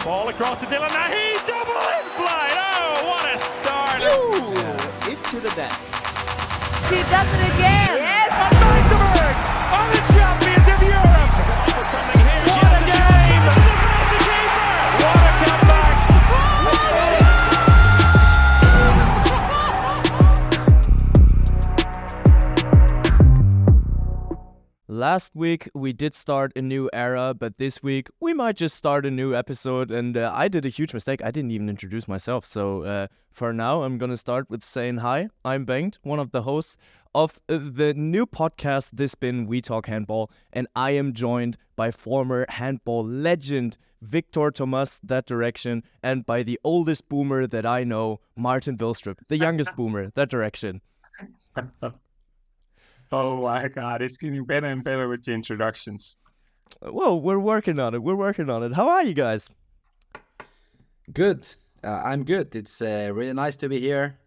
Ball across to Dylan. He double in flight. Oh, what a start! Ooh, into the net. She does it again. Yes. And Magdeburg are the champions of Europe. For something here. She has a game. Machineseeker. What a comeback! Last week we did start a new era, but this week we might just start a new episode. And I did a huge mistake. I didn't even introduce myself. So for now, I'm going to start with saying hi. I'm Bengt, one of the hosts of the new podcast, This Been We Talk Handball. And I am joined by former handball legend Victor Tomas, that direction, and by the oldest boomer that I know, Martin Vilstrup, the youngest boomer, that direction. Oh my God, it's getting better and better with the introductions. Well, we're working on it. How are you guys? Good. I'm good. It's really nice to be here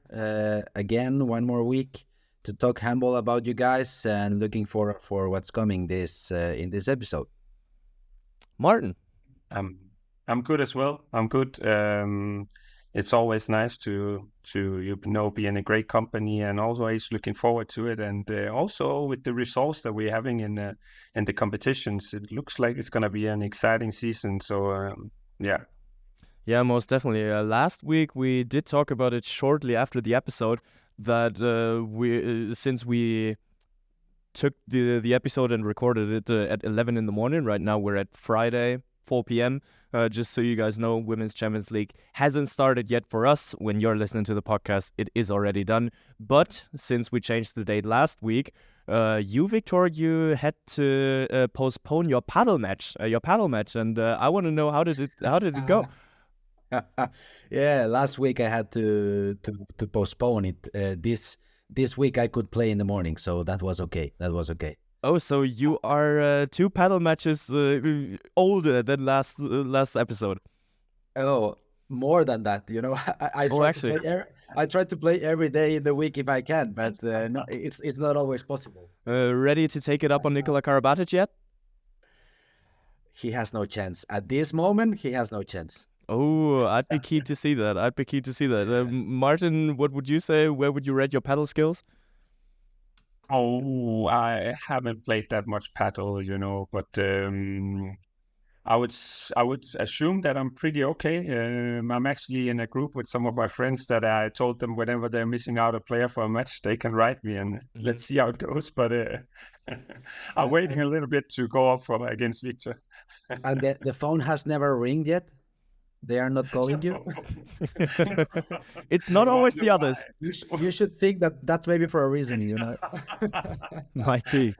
again, one more week to talk handball about you guys, and looking forward for what's coming in this episode. Martin. I'm good as well. I'm good. It's always nice to be in a great company, and always looking forward to it. And also with the results that we're having in the competitions, it looks like it's going to be an exciting season. So yeah. Yeah, most definitely. Last week we did talk about it shortly after the episode that since we took the episode and recorded it at 11 in the morning. Right now we're at Friday, 4 p.m. Just so you guys know, Women's Champions League hasn't started yet for us. When you're listening to the podcast, it is already done. But since we changed the date last week, you, Victor, you had to postpone your paddle match. And I want to know, how did it go? Yeah, last week I had to postpone it. This week I could play in the morning, so that was okay. Oh, so you are 2 paddle matches older than last episode. Oh, more than that, you know. I try to play every day in the week if I can, but no, it's not always possible. Ready to take it up on Nikola Karabatic yet? He has no chance. At this moment, he has no chance. Oh, I'd be keen to see that. Martin, what would you say? Where would you rate your paddle skills? Oh, I haven't played that much paddle, you know, but I would assume that I'm pretty okay. I'm actually in a group with some of my friends that I told them whenever they're missing out a player for a match, they can write me, and let's see how it goes. But I'm waiting a little bit to go up against Victor. And the phone has never ringed yet? They are not calling you? It's not always the others. You should think that that's maybe for a reason, you know. Might be.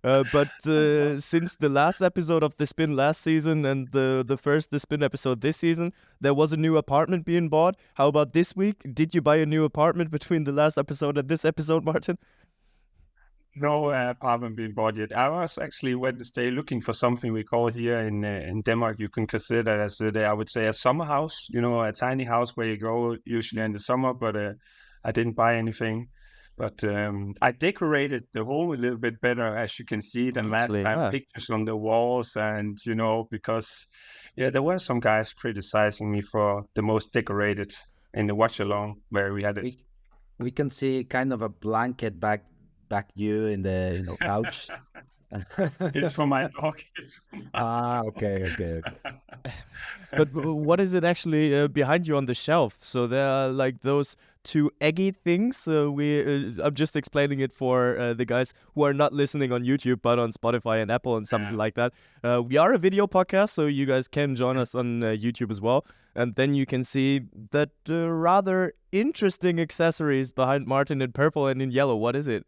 But since the last episode of The Spin last season and the first The Spin episode this season, there was a new apartment being bought. How about this week? Did you buy a new apartment between the last episode and this episode, Martin? No apartment being bought yet. I was actually Wednesday looking for something we call here in Denmark. You can consider as I would say a summer house. You know, a tiny house where you go usually in the summer. But I didn't buy anything. But I decorated the home a little bit better, as you can see, than last time. Pictures on the walls, and you know, because there were some guys criticizing me for the most decorated in the watch along where we had it. We can see kind of a blanket back you in the couch. It's for my dog. Okay. But what is it actually behind you on the shelf? So there are like those 2 eggy things. I'm just explaining it for the guys who are not listening on YouTube, but on Spotify and Apple and something like that. We are a video podcast, so you guys can join us on YouTube as well. And then you can see that rather interesting accessories behind Martin in purple and in yellow. What is it?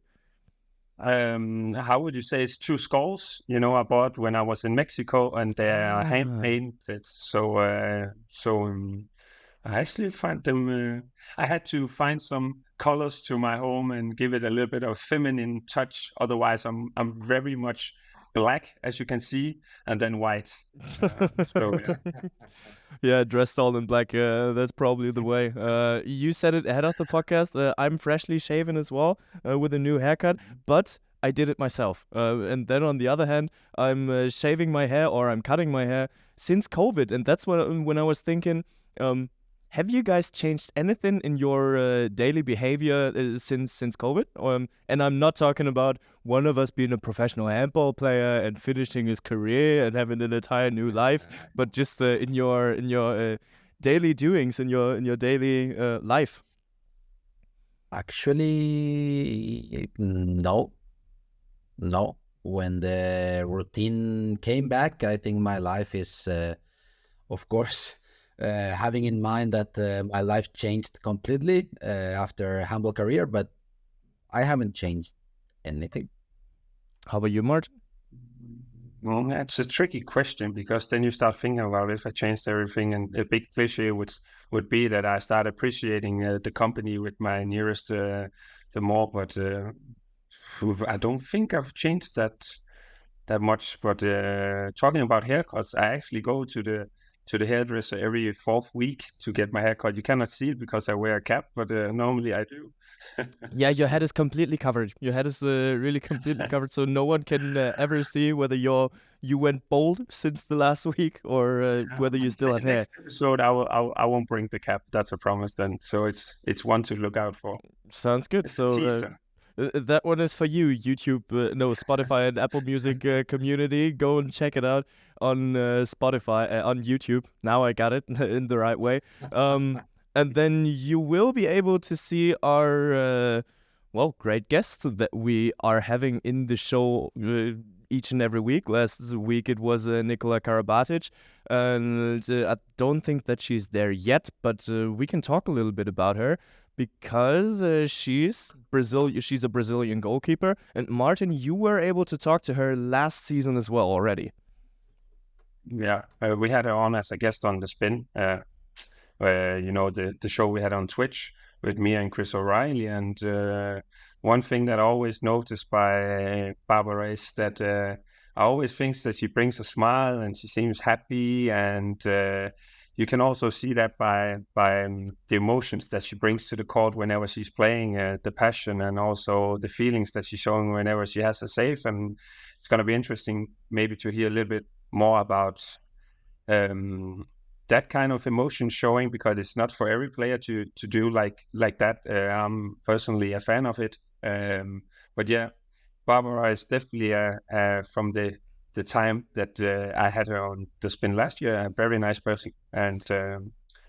How would you say? It's 2 skulls, you know, I bought when I was in Mexico, and they are hand painted. So I actually find them. I had to find some colors to my home and give it a little bit of feminine touch. Otherwise, I'm very much black, as you can see, and then white. Yeah, dressed all in black. That's probably the way. You said it ahead of the podcast. I'm freshly shaven as well, with a new haircut. But I did it myself. And then on the other hand, I'm shaving my hair or I'm cutting my hair since COVID. And that's when I was thinking, have you guys changed anything in your daily behavior since COVID? And I'm not talking about one of us being a professional handball player and finishing his career and having an entire new life, but just in your daily doings, in your daily life. Actually, no. When the routine came back, I think my life is, of course, having in mind that my life changed completely after handball career, but I haven't changed anything. How about you, Martin? Well, that's a tricky question because then you start thinking about if I changed everything, and a big cliche would be that I start appreciating the company with my nearest the more. But I don't think I've changed that much. But talking about haircuts, I actually go to the hairdresser every 4th week to get my haircut. You cannot see it because I wear a cap, but normally I do. Yeah, your head is completely covered. Your head is really completely covered, so no one can ever see whether you went bald since the last week or whether you still have hair. Next episode, I won't bring the cap. That's a promise. Then, so it's one to look out for. Sounds good. It's a So teaser. that one is for you, YouTube, Spotify and Apple Music community. Go and check it out on Spotify, on YouTube. Now I got it in the right way. And then you will be able to see our, great guests that we are having in the show each and every week. Last week it was Nikola Karabatic, and I don't think that she's there yet, but we can talk a little bit about her because she's a Brazilian goalkeeper. And Martin, you were able to talk to her last season as well already. Yeah, we had her on as a guest on the Spin. The show we had on Twitch with me and Chris O'Reilly. And one thing that I always noticed by Barbara is that I always think that she brings a smile and she seems happy. And you can also see that by the emotions that she brings to the court whenever she's playing, the passion and also the feelings that she's showing whenever she has a save. And it's going to be interesting maybe to hear a little bit more about that kind of emotion showing, because it's not for every player to do like that. I'm personally a fan of it. But yeah, Barbara is definitely from the time that I had her on the Spin last year, a very nice person, and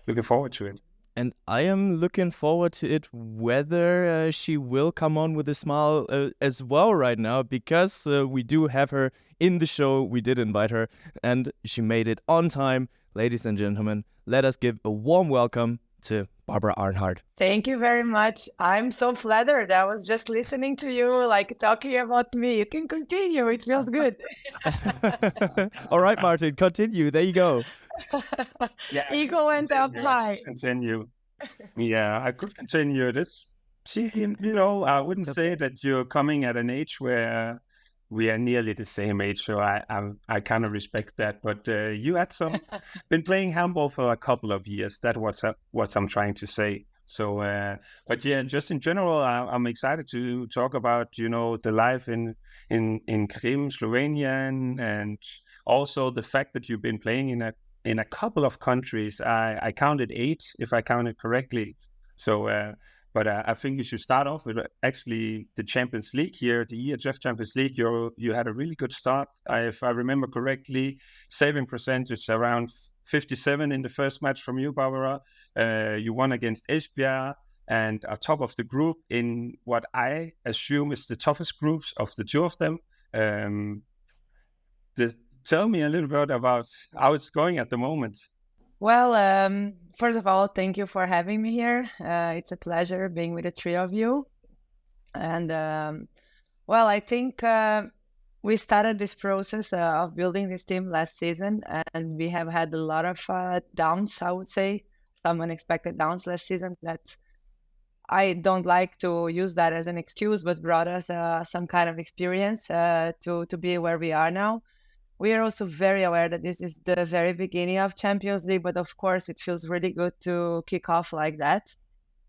looking forward to it. And I am looking forward to it, whether she will come on with a smile as well right now, because we do have her in the show. We did invite her, and she made it on time. Ladies and gentlemen, let us give a warm welcome to Barbara Arenhart. Thank you very much. I'm so flattered. I was just listening to you, like talking about me. You can continue. It feels good. All right, Martin, continue. There you go. Yeah, Ego went up high. Continue. Yeah, I could continue this. See, I wouldn't say that you're coming at an age where we are nearly the same age, so I kind of respect that. But you had been playing handball for a couple of years. That's what I'm trying to say. So, but yeah, just in general, I'm excited to talk about the life in Krim, Slovenia, and also the fact that you've been playing in a couple of countries. I counted 8, if I counted correctly. So. But I think you should start off with actually the Champions League here, the EHF Champions League. You had a really good start. If I remember correctly, saving percentage around 57 in the first match from you, Barbara. You won against Esbjerg and are top of the group in what I assume is the toughest groups of the 2 of them. Tell me a little bit about how it's going at the moment. Well, first of all, thank you for having me here. It's a pleasure being with the 3 of you. And I think we started this process of building this team last season, and we have had a lot of downs, I would say, some unexpected downs last season that I don't like to use that as an excuse, but brought us some kind of experience to be where we are now. We are also very aware that this is the very beginning of Champions League, but of course it feels really good to kick off like that.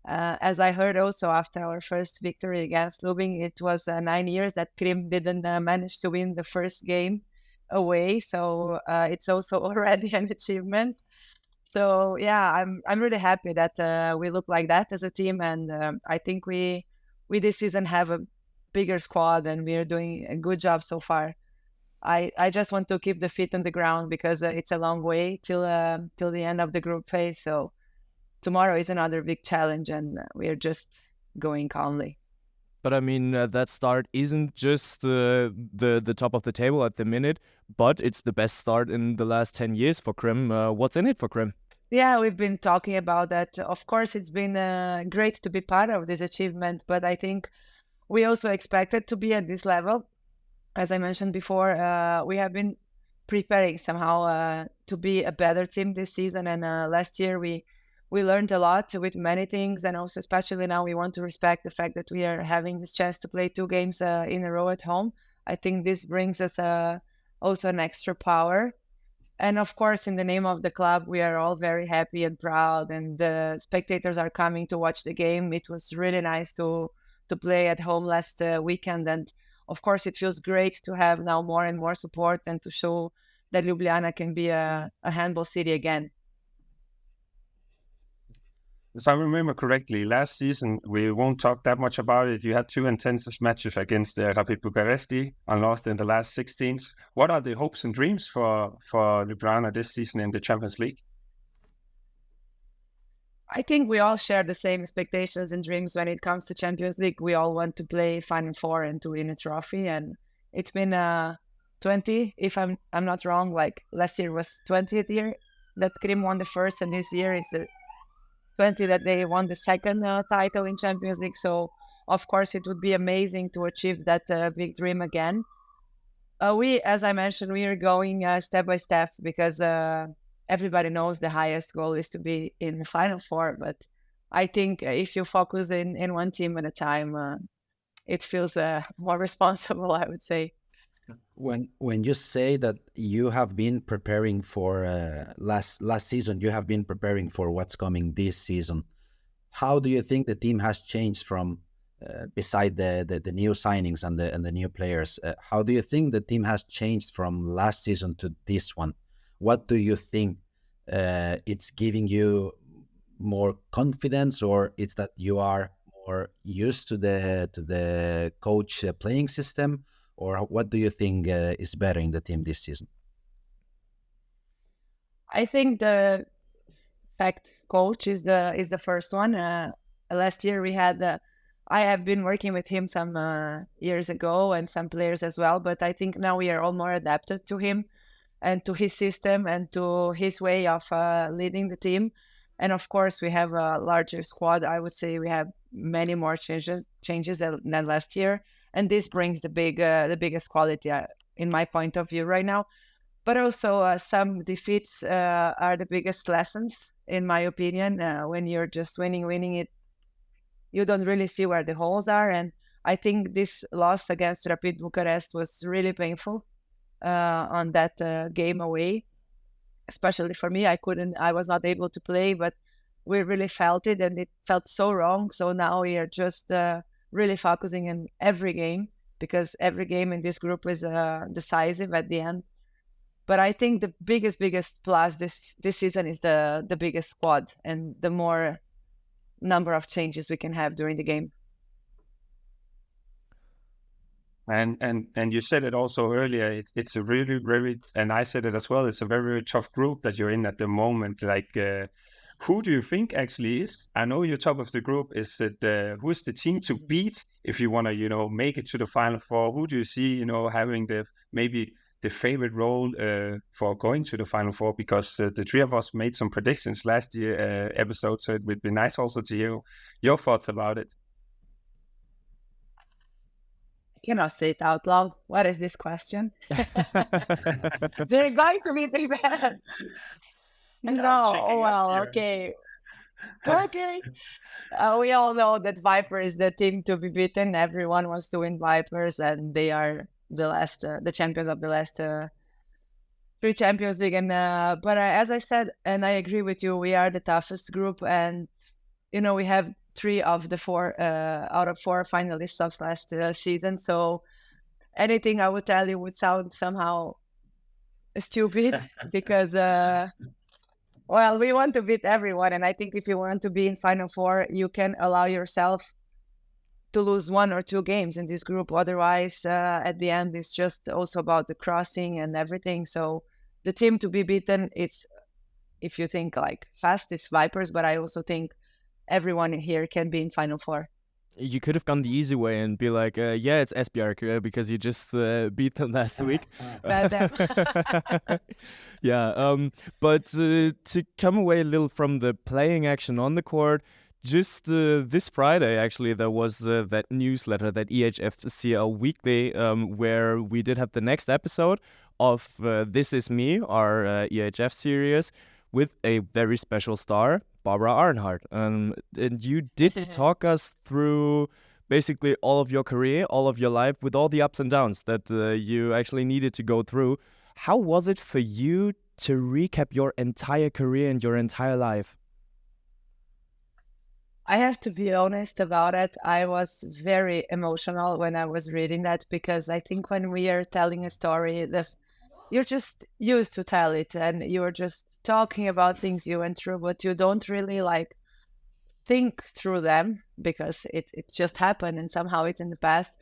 As I heard also after our first victory against Lubin, it was 9 years that Krim didn't manage to win the first game away. So it's also already an achievement. So yeah, I'm really happy that we look like that as a team, and I think we this season have a bigger squad, and we are doing a good job so far. I just want to keep the feet on the ground because it's a long way till the end of the group phase. So tomorrow is another big challenge, and we are just going calmly. But I mean, that start isn't just the top of the table at the minute, but it's the best start in the last 10 years for Krim. What's in it for Krim? Yeah, we've been talking about that. Of course, it's been great to be part of this achievement, but I think we also expected to be at this level. As I mentioned before, we have been preparing somehow to be a better team this season. And last year we learned a lot with many things, and also especially now we want to respect the fact that we are having this chance to play 2 games in a row at home. I think this brings us also an extra power. And of course, in the name of the club, we are all very happy and proud, and the spectators are coming to watch the game. It was really nice to play at home last weekend, and of course, it feels great to have now more and more support and to show that Ljubljana can be a handball city again. If I remember correctly, last season, we won't talk that much about it. You had 2 intense matches against Rapid Bucharest and lost in the last 16s. What are the hopes and dreams for Ljubljana this season in the Champions League? I think we all share the same expectations and dreams when it comes to Champions League. We all want to play Final Four and to win a trophy. And it's been 20, if I'm not wrong. Like last year was 20th year that Krim won the first, and this year is the 20 that they won the second title in Champions League. So of course it would be amazing to achieve that big dream again. As I mentioned, we are going step by step because everybody knows the highest goal is to be in the Final Four. But I think if you focus in one team at a time, it feels more responsible, I would say. When you say that you have been preparing for last season, you have been preparing for what's coming this season. How do you think the team has changed from beside the new signings and the new players? How do you think the team has changed from last season to this one? What do you think it's giving you more confidence, or it's that you are more used to the coach playing system? Or what do you think is better in the team this season? I think the fact coach is the first one. Last year we had I have been working with him some years ago and some players as well, but I think now we are all more adapted to him and to his system and to his way of leading the team. And of course, we have a larger squad. I would say we have many more changes than last year. And this brings the biggest quality in my point of view right now. But also some defeats are the biggest lessons, in my opinion. When you're just winning it, you don't really see where the holes are. And I think this loss against Rapid Bucharest was really painful on that game away, especially for me. I was not able to play, but we really felt it, and it felt so wrong. So now we are just really focusing on every game, because every game in this group is decisive at the end. But I think the biggest plus this season is the biggest squad and the more number of changes we can have during the game. And you said it also earlier. It's a really very, and I said it as well. It's a very, very tough group that you're in at the moment. Like, who do you think actually is? I know you're top of the group. Is it who is the team to beat if you want to, make it to the Final Four? Who do you see, having maybe the favorite role for going to the Final Four? Because the three of us made some predictions last year episode, so it would be nice also to hear your thoughts about it. Cannot say it out loud. What is this question? They're going to be pretty bad. No, oh well, okay. Okay. We all know that Viper is the team to be beaten. Everyone wants to win Vipers, and they are the champions of the last 3 Champions League. And but as I said, and I agree with you, we are the toughest group, and we have 3 of the 4 out of 4 finalists of last season. So anything I would tell you would sound somehow stupid because well, we want to beat everyone, and I think if you want to be in Final Four, you can allow yourself to lose 1 or 2 games in this group. Otherwise, at the end, it's just also about the crossing and everything. So the team to be beaten, it's, if you think like fast, it's Vipers, but I also think everyone here can be in Final Four. You could have gone the easy way and be like, yeah, it's Esbjerg because you just beat them last week. Yeah, but to come away a little from the playing action on the court, just this Friday, actually, there was that newsletter, that EHF CL Weekly, where we did have the next episode of This Is Me, our EHF series, with a very special star, Barbara Arenhart. And you did talk us through basically all of your career, all of your life, with all the ups and downs that you actually needed to go through. How was it for you to recap your entire career and your entire life? I have to be honest about it. I was very emotional when I was reading that, because I think when we are telling a story, you're just used to tell it and you're just talking about things you went through, but you don't really like think through them because it just happened and somehow it's in the past.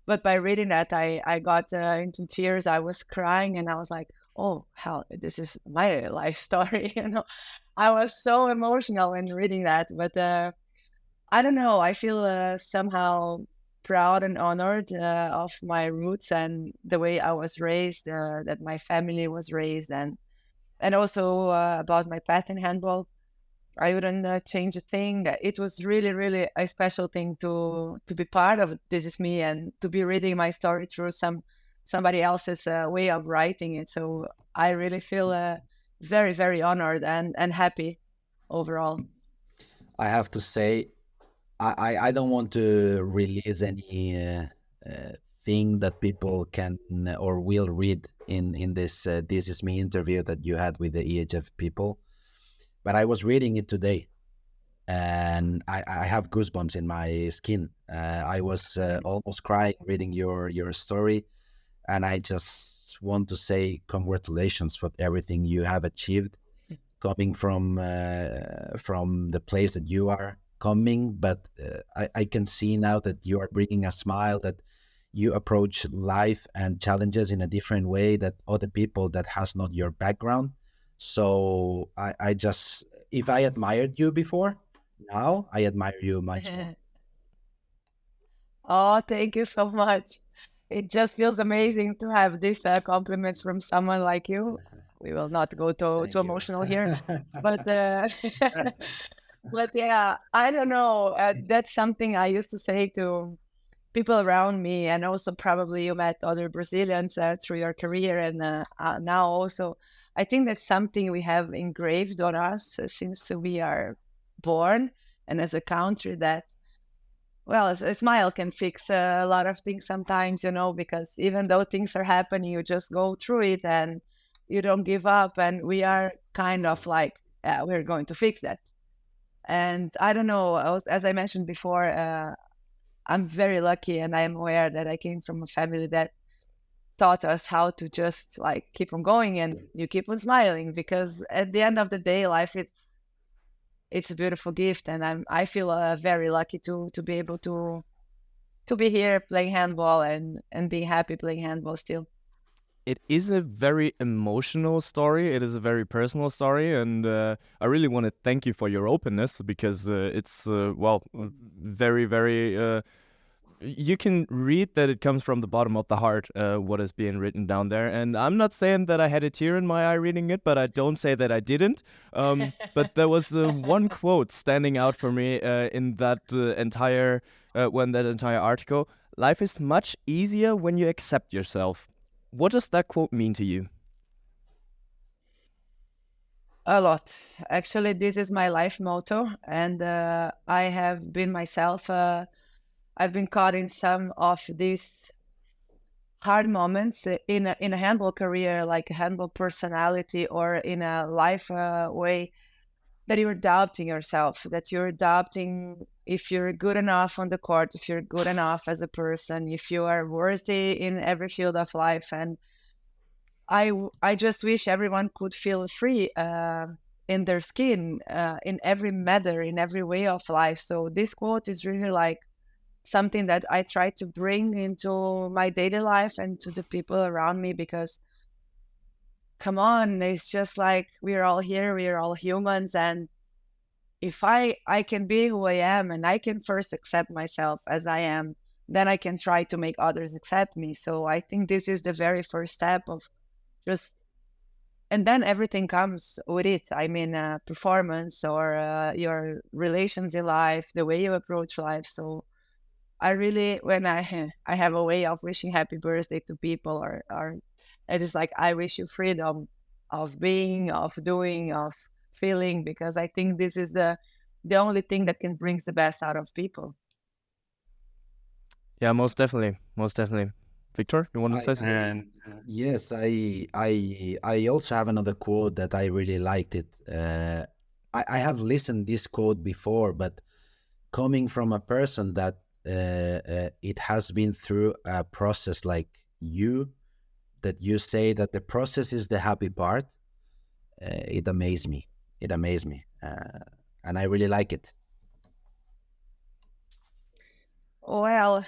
But by reading that, I got into tears. I was crying and I was like, oh, hell, this is my life story. I was so emotional when reading that. But I don't know. I feel somehow proud and honored of my roots and the way I was raised, that my family was raised, and also about my path in handball. I wouldn't change a thing. It was really, really a special thing to be part of This Is Me and to be reading my story through somebody else's way of writing it. So I really feel very, very honored and happy overall. I have to say, I don't want to release any thing that people can or will read in this This Is Me interview that you had with the EHF people. But I was reading it today and I have goosebumps in my skin. I was almost crying reading your story. And I just want to say congratulations for everything you have achieved, coming from the place that you are coming. But I can see now that you are bringing a smile, that you approach life and challenges in a different way that other people that has not your background. So I just, if I admired you before, now I admire you much more. Oh, thank you so much. It just feels amazing to have these compliments from someone like you. We will not go too emotional here, but but yeah, I don't know. That's something I used to say to people around me, and also probably you met other Brazilians through your career, and now also. I think that's something we have engraved on us since we are born, and as a country that, well, a smile can fix a lot of things sometimes, because even though things are happening, you just go through it and you don't give up. And we are kind of like, we're going to fix that. And I don't know, as I mentioned before, I'm very lucky and I'm aware that I came from a family that taught us how to just like keep on going and you keep on smiling, because at the end of the day, life it's a beautiful gift, and I feel very lucky to be able to be here playing handball and being happy playing handball still. It is a very emotional story. It is a very personal story, and I really want to thank you for your openness, because it's well, very, very. You can read that it comes from the bottom of the heart, what is being written down there. And I'm not saying that I had a tear in my eye reading it, but I don't say that I didn't. But there was one quote standing out for me in that entire article. Life is much easier when you accept yourself. What does that quote mean to you? A lot. Actually, this is my life motto, and I have been myself. I've been caught in some of these hard moments in a handball career, like a handball personality, or in a life way. that you're doubting yourself, that you're doubting if you're good enough on the court, if you're good enough as a person, if you are worthy in every field of life. And I just wish everyone could feel free in their skin, in every matter, in every way of life. So this quote is really like something that I try to bring into my daily life and to the people around me, because come on, it's just like we're all here, we're all humans. And if I can be who I am, and I can first accept myself as I am, then I can try to make others accept me. So I think this is the very first step of just, and then everything comes with it. I mean, performance or your relations in life, the way you approach life. So I really, when I have a way of wishing happy birthday to people, or it is like, I wish you freedom of being, of doing, of feeling, because I think this is the only thing that can bring the best out of people. Yeah, most definitely. Victor, you want to say something? And Yes, I also have another quote that I really liked it. I have listened this quote before, but coming from a person that it has been through a process like you, that you say that the process is the happy part, it amazed me. And I really like it. Well,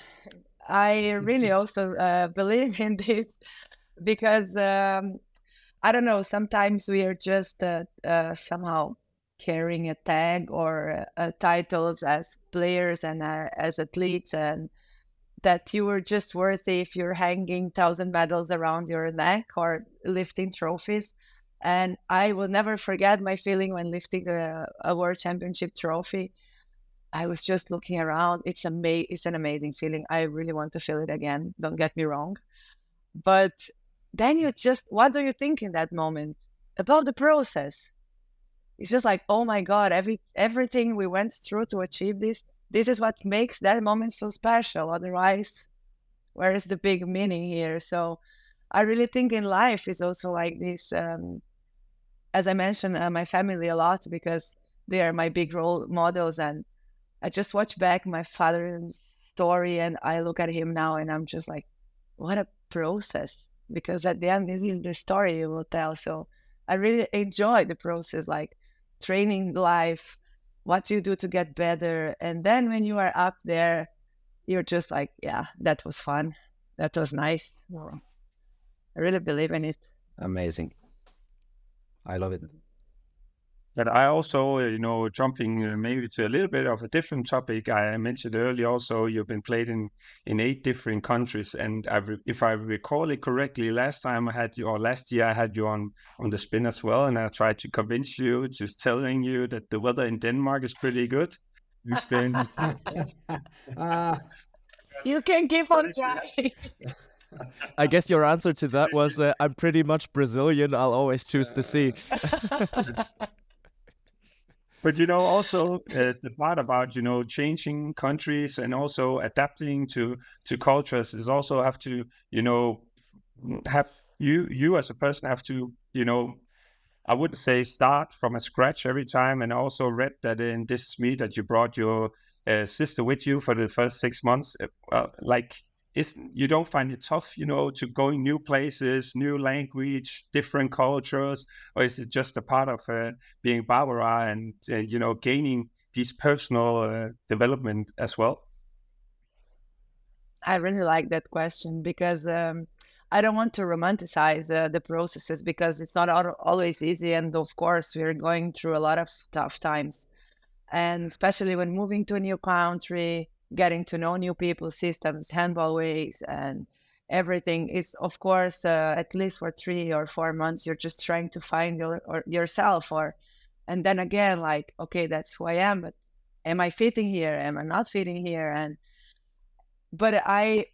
I really also believe in this, because I don't know, sometimes we are just somehow carrying a tag or titles as players and as athletes, and that you were just worthy if you're hanging 1,000 medals around your neck or lifting trophies. And I will never forget my feeling when lifting a world championship trophy. I was just looking around. It's an amazing feeling. I really want to feel it again. Don't get me wrong. But then what do you think in that moment about the process? It's just like, oh my God, everything we went through to achieve this is what makes that moment so special. Otherwise, where is the big meaning here? So I really think in life is also like this. As I mentioned, my family a lot, because they are my big role models. And I just watch back my father's story, and I look at him now and I'm just like, what a process. Because at the end, this is the story you will tell. So I really enjoy the process, like training life, what you do to get better. And then when you are up there, you're just like, yeah, that was fun. That was nice. Well, I really believe in it. Amazing. I love it. But I also, jumping maybe to a little bit of a different topic. I mentioned earlier also you've been played in 8 different countries, and if I recall it correctly, last year I had you on the spin as well, and I tried to convince you, just telling you that the weather in Denmark is pretty good. You can keep on trying. I guess your answer to that was, I'm pretty much Brazilian. I'll always choose the sea. But also the part about changing countries and also adapting to cultures is also have to have you as a person have to I wouldn't say start from a scratch every time. And also read that in This Is Me that you brought your sister with you for the first 6 months. You don't find it tough, to going new places, new language, different cultures, or is it just a part of being Barbara and gaining these personal development as well? I really like that question, because I don't want to romanticize the processes, because it's not always easy. And of course, we're going through a lot of tough times. And especially when moving to a new country, getting to know new people, systems, handball ways, and everything is, of course, at least for 3 or 4 months, you're just trying to find yourself. And then again, like, okay, that's who I am, but am I fitting here? Am I not fitting here? But I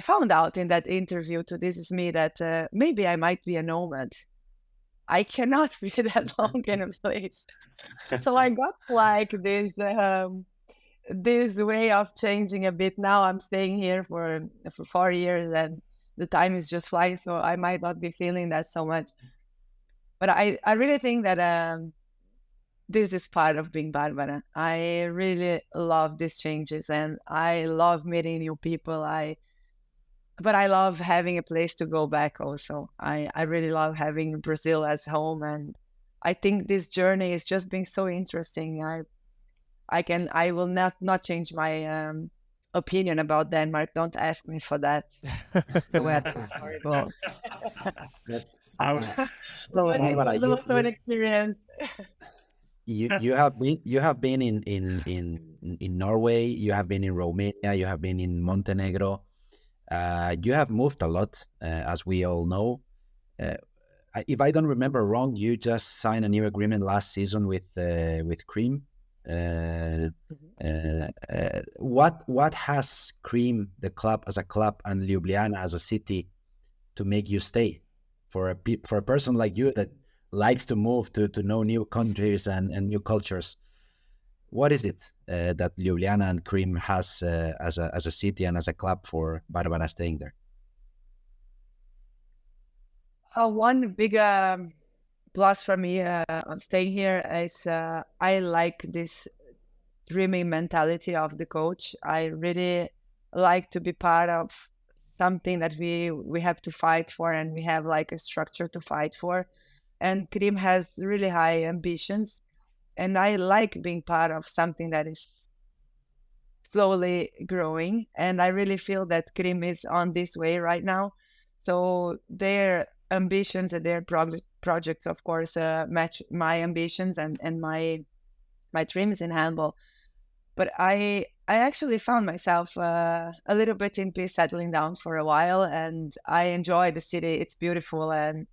found out in that interview to This Is Me that maybe I might be a nomad. I cannot be that long in a place. So I got like this way of changing a bit. Now I'm staying here for 4 years, and the time is just flying, so I might not be feeling that so much. But I really think that this is part of being Barbara. I really love these changes, and I love meeting new people. But I love having a place to go back also. I really love having Brazil as home, and I think this journey is just being so interesting. I will not change my opinion about Denmark. Don't ask me for that. The weather is horrible. Barbara, It was also an experience. you have been in Norway, you have been in Romania, you have been in Montenegro. You have moved a lot, as we all know. If I don't remember wrong, you just signed a new agreement last season with Krim. What has Krim, the club as a club, and Ljubljana as a city to make you stay? For a person like you that likes to move to know new countries and new cultures, what is it that Ljubljana and Krim has as a city and as a club for Barbara staying there? One big plus for me of staying here is I like this dreaming mentality of the coach. I really like to be part of something that we have to fight for, and we have like a structure to fight for. And Krim has really high ambitions, and I like being part of something that is slowly growing. And I really feel that Krim is on this way right now. So their ambitions and their projects, of course, match my ambitions and my dreams in handball. But I actually found myself a little bit in peace settling down for a while, and I enjoy the city. It's beautiful, and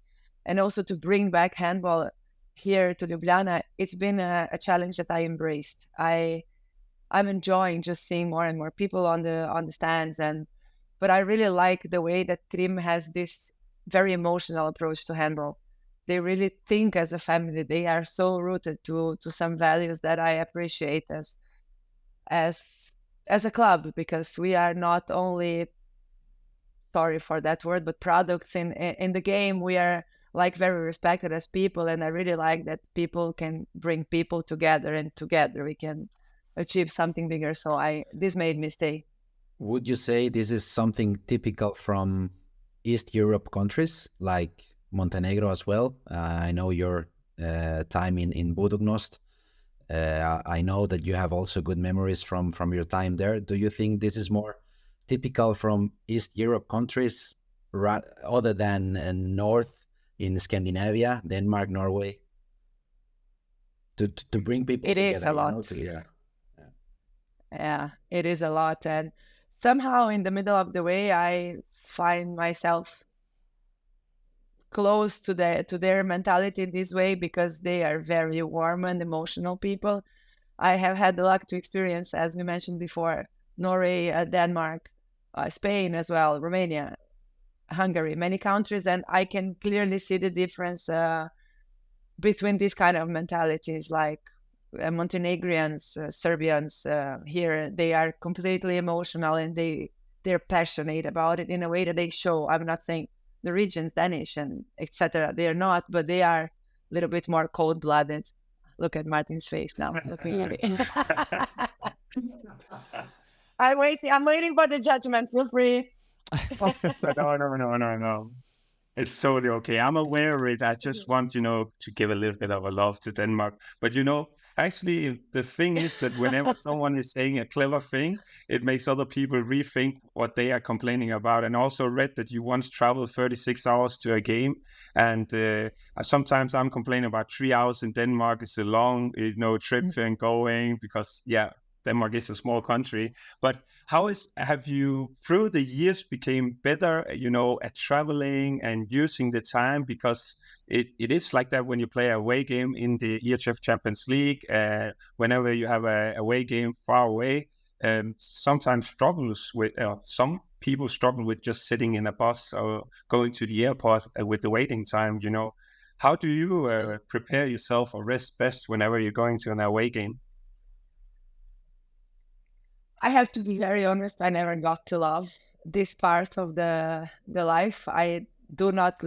also to bring back handball here to Ljubljana, it's been a challenge that I embraced. I'm enjoying just seeing more and more people on the stands, but I really like the way that Krim has this very emotional approach to handball. They really think as a family. They are so rooted to some values that I appreciate as a club, because we are not only, sorry for that word, but products in the game. We are like very respected as people, and I really like that people can bring people together, and together we can achieve something bigger. So this made me stay. Would you say this is something typical from East Europe countries like Montenegro as well? I know your time in Budugnost. I know that you have also good memories from your time there. Do you think this is more typical from East Europe countries other than North in Scandinavia, Denmark, Norway? To bring people it together. Is a lot. Yeah, it is a lot. And somehow in the middle of the way, I find myself close to their mentality in this way, because they are very warm and emotional people. I have had the luck to experience, as we mentioned before, Norway, Denmark, Spain as well, Romania, Hungary, many countries, and I can clearly see the difference between these kind of mentalities, like Montenegrians, Serbians. Here they are completely emotional, and they're passionate about it in a way that they show. I'm not saying the regions, Danish and etc. They are not, but they are a little bit more cold-blooded. Look at Martin's face now, looking at me. I'm waiting for the judgment. Feel free. No. It's totally okay. I'm aware of it. I just want, to give a little bit of a love to Denmark. But, actually, the thing is that whenever someone is saying a clever thing, it makes other people rethink what they are complaining about. And also read that you once traveled 36 hours to a game. And sometimes I'm complaining about 3 hours in Denmark. It's a long, trip to and going because, Denmark is a small country. But have you through the years became better, at traveling and using the time? Because it is like that when you play a away game in the EHF Champions League. Whenever you have a away game far away, sometimes some people struggle with just sitting in a bus or going to the airport with the waiting time. How do you prepare yourself or rest best whenever you're going to an away game? I have to be very honest. I never got to love this part of the life. I do not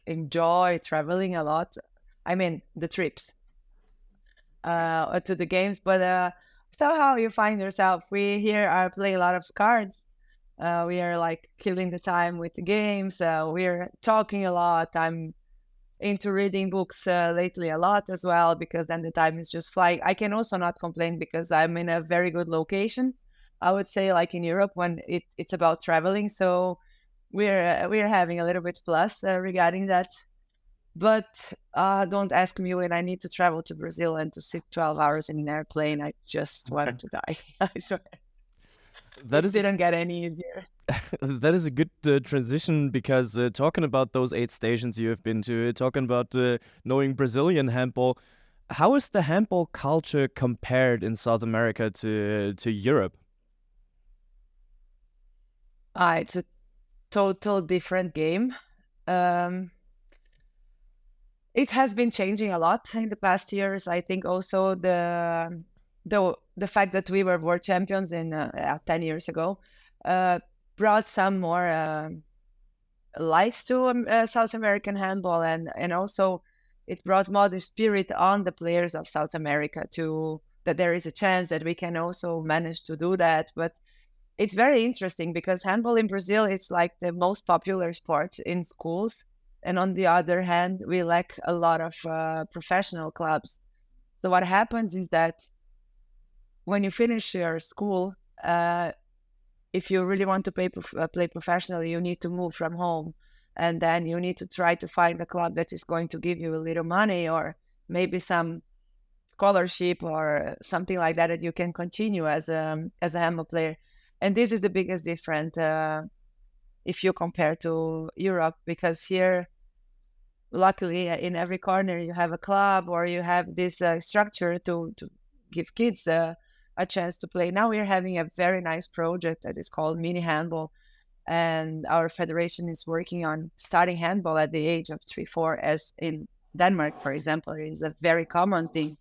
enjoy traveling a lot. I mean, the trips. to the games, but somehow you find yourself. We here are playing a lot of cards. We are like killing the time with the games. We're talking a lot. I'm into reading books lately a lot as well, because then the time is just flying. I can also not complain because I'm in a very good location. I would say, like in Europe, when it's about traveling. So we're having a little bit plus regarding that. But don't ask me when I need to travel to Brazil and to sit 12 hours in an airplane. I just want to die. I swear. That It is didn't get any easier. that is a good transition, because talking about those 8 stations you have been to, talking about knowing Brazilian handball, how is the handball culture compared in South America to Europe? It's a total different game. It has been changing a lot in the past years. I think also the fact that we were world champions in 10 years ago brought some more lights to South American handball, and also it brought more the spirit on the players of South America to that there is a chance that we can also manage to do that. But it's very interesting because handball in Brazil is like the most popular sport in schools, and on the other hand, we lack a lot of professional clubs. So what happens is that when you finish your school, if you really want to play professionally, you need to move from home, and then you need to try to find a club that is going to give you a little money or maybe some scholarship or something like that you can continue as a handball player. And this is the biggest difference if you compare to Europe, because here, luckily, in every corner you have a club or you have this structure to give kids a chance to play. Now we're having a very nice project that is called Mini Handball, and our federation is working on starting handball at the age of 3-4, as in Denmark, for example, is a very common thing.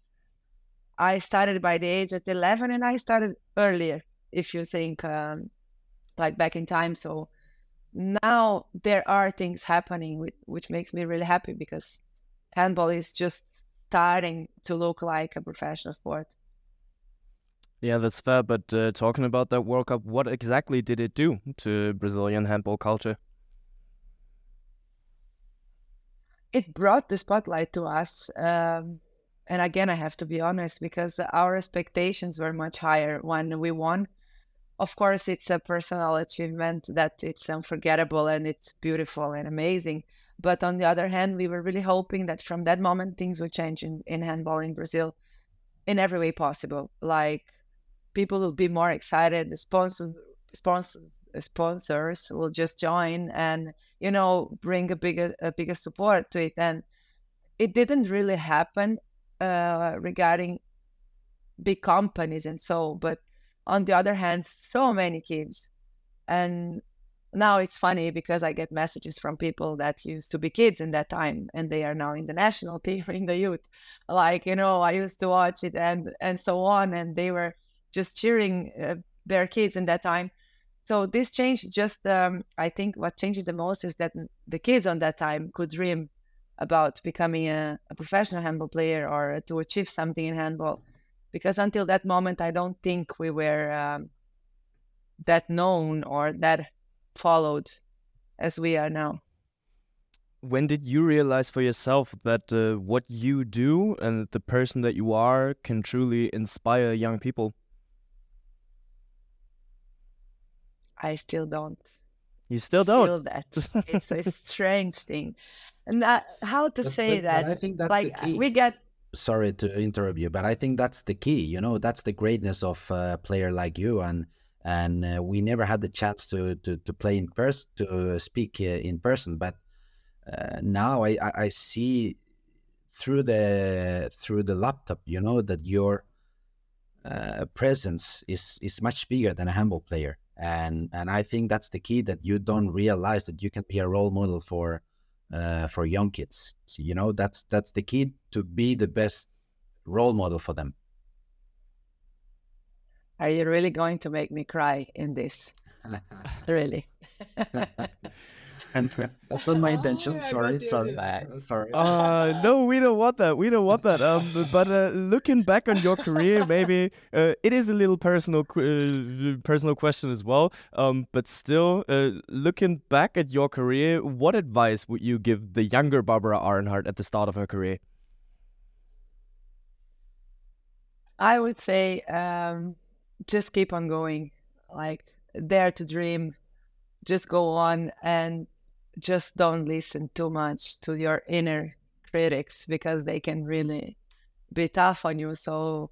I started by the age at 11, and I started earlier, if you think like back in time. So now there are things happening which makes me really happy, because handball is just starting to look like a professional sport. Yeah, that's fair. But talking about that World Cup, what exactly did it do to Brazilian handball culture? It brought the spotlight to us. And again, I have to be honest, because our expectations were much higher when we won. Of course, it's a personal achievement that it's unforgettable and it's beautiful and amazing. But on the other hand, we were really hoping that from that moment, things would change in handball in Brazil in every way possible. Like, people will be more excited, the sponsors will just join and, bring a bigger support to it. And it didn't really happen regarding big companies and so, but on the other hand, so many kids. And now it's funny because I get messages from people that used to be kids in that time and they are now in the national team in the youth. Like, I used to watch it and so on, and they were just cheering their kids in that time. So this changed just, I think what changed the most is that the kids on that time could dream about becoming a professional handball player or to achieve something in handball. Because until that moment, I don't think we were that known or that followed as we are now. When did you realize for yourself that what you do and the person that you are can truly inspire young people? I still don't. You still don't? Feel that. It's a strange thing. And how to say that? But I think that's like, the key. we get... Sorry to interrupt you, but I think that's the key. That's the greatness of a player like you, and we never had the chance to play in person, to speak in person. But now I see through the laptop, that your presence is much bigger than a handball player, and I think that's the key, that you don't realize that you can be a role model for young kids. So, that's the key, to be the best role model for them. Are you really going to make me cry in this? Really? And That's not my intention. yeah, I Sorry, got you. sorry. No, we don't want that. We don't want that. But looking back on your career, maybe it is a little personal question as well. But still, looking back at your career, what advice would you give the younger Barbara Arenhart at the start of her career? I would say just keep on going, like dare to dream, just go on and just don't listen too much to your inner critics because they can really be tough on you. So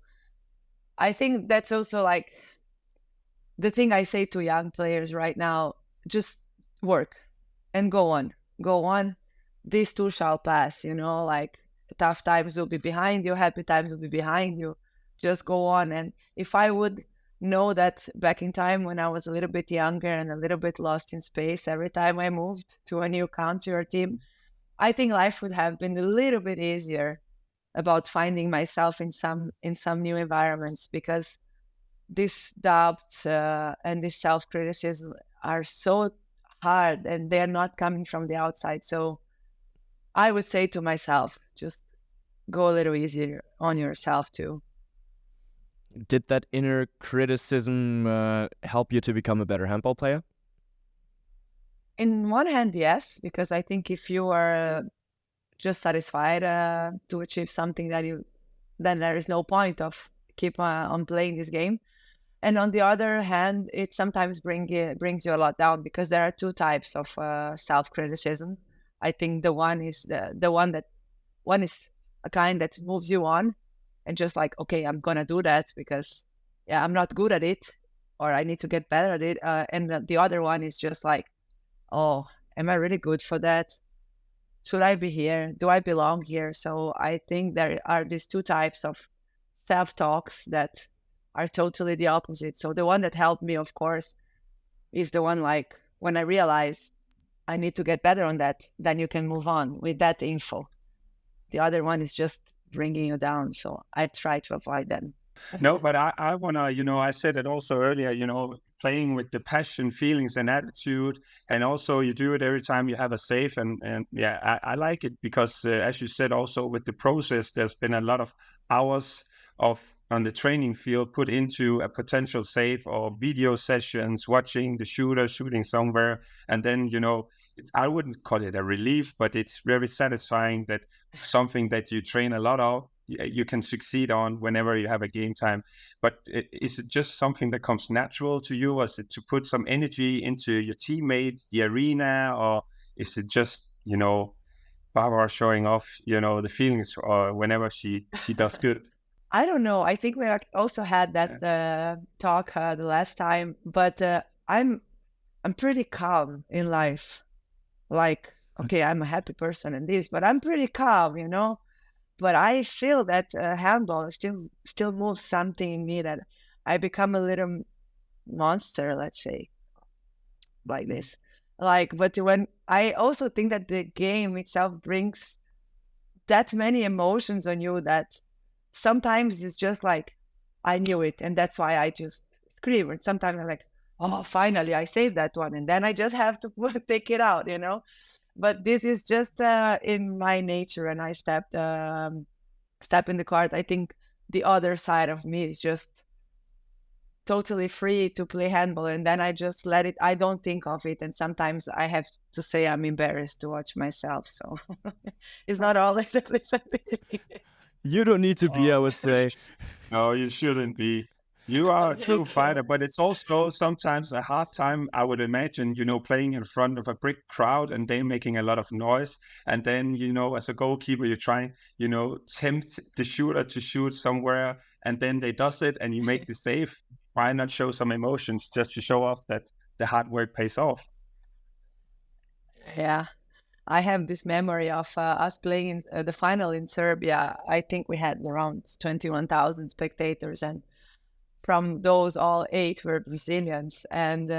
I think that's also like the thing I say to young players right now, just work and go on. Go on. These too shall pass, like tough times will be behind you, happy times will be behind you. Just go on. And if I would know that back in time when I was a little bit younger and a little bit lost in space, every time I moved to a new country or team, I think life would have been a little bit easier about finding myself in some new environments, because these doubts and this self-criticism are so hard and they're not coming from the outside. So I would say to myself, just go a little easier on yourself too. Did that inner criticism help you to become a better handball player? In one hand, yes, because I think if you are just satisfied to achieve something then there is no point of keep on playing this game. And on the other hand, it sometimes brings you a lot down, because there are two types of self-criticism. I think the one is one is a kind that moves you on and just like, okay, I'm gonna do that because I'm not good at it, or I need to get better at it. And the other one is just like, oh, am I really good for that? Should I be here? Do I belong here? So I think there are these two types of self-talks that are totally the opposite. So the one that helped me, of course, is the one like when I realize I need to get better on that, then you can move on with that info. The other one is just bringing you down. So I try to avoid them. No, but I want to, I said it also earlier, playing with the passion, feelings, and attitude. And also you do it every time you have a save. And yeah, I like it because, as you said, also with the process, there's been a lot of hours on the training field put into a potential save, or video sessions, watching the shooter shooting somewhere. And then, I wouldn't call it a relief, but it's very satisfying that something that you train a lot of, you can succeed on whenever you have a game time. But is it just something that comes natural to you? Or is it to put some energy into your teammates, the arena, or is it just, Barbara showing off, the feelings, or whenever she does good? I don't know. I think we also had that talk the last time, but I'm pretty calm in life. Like, okay, I'm a happy person and this, but I'm pretty calm, But I feel that handball still moves something in me, that I become a little monster, let's say, like this. But when I also think that the game itself brings that many emotions on you that sometimes it's just like, I knew it, and that's why I just scream. And sometimes I'm like, oh, finally, I saved that one. And then I just have to take it out, But this is just in my nature, and I step in the court. I think the other side of me is just totally free to play handball, and then I just let it. I don't think of it, and sometimes I have to say I'm embarrassed to watch myself. So it's not always a pleasant thing. You don't need to be, I would say. No, you shouldn't be. You are a true fighter, but it's also sometimes a hard time, I would imagine, playing in front of a big crowd and they making a lot of noise. And then, as a goalkeeper, you try, tempt the shooter to shoot somewhere, and then they does it and you make the save. Why not show some emotions just to show off that the hard work pays off? Yeah. I have this memory of us playing in the final in Serbia. I think we had around 21,000 spectators, and from those, all 8 were Brazilians. And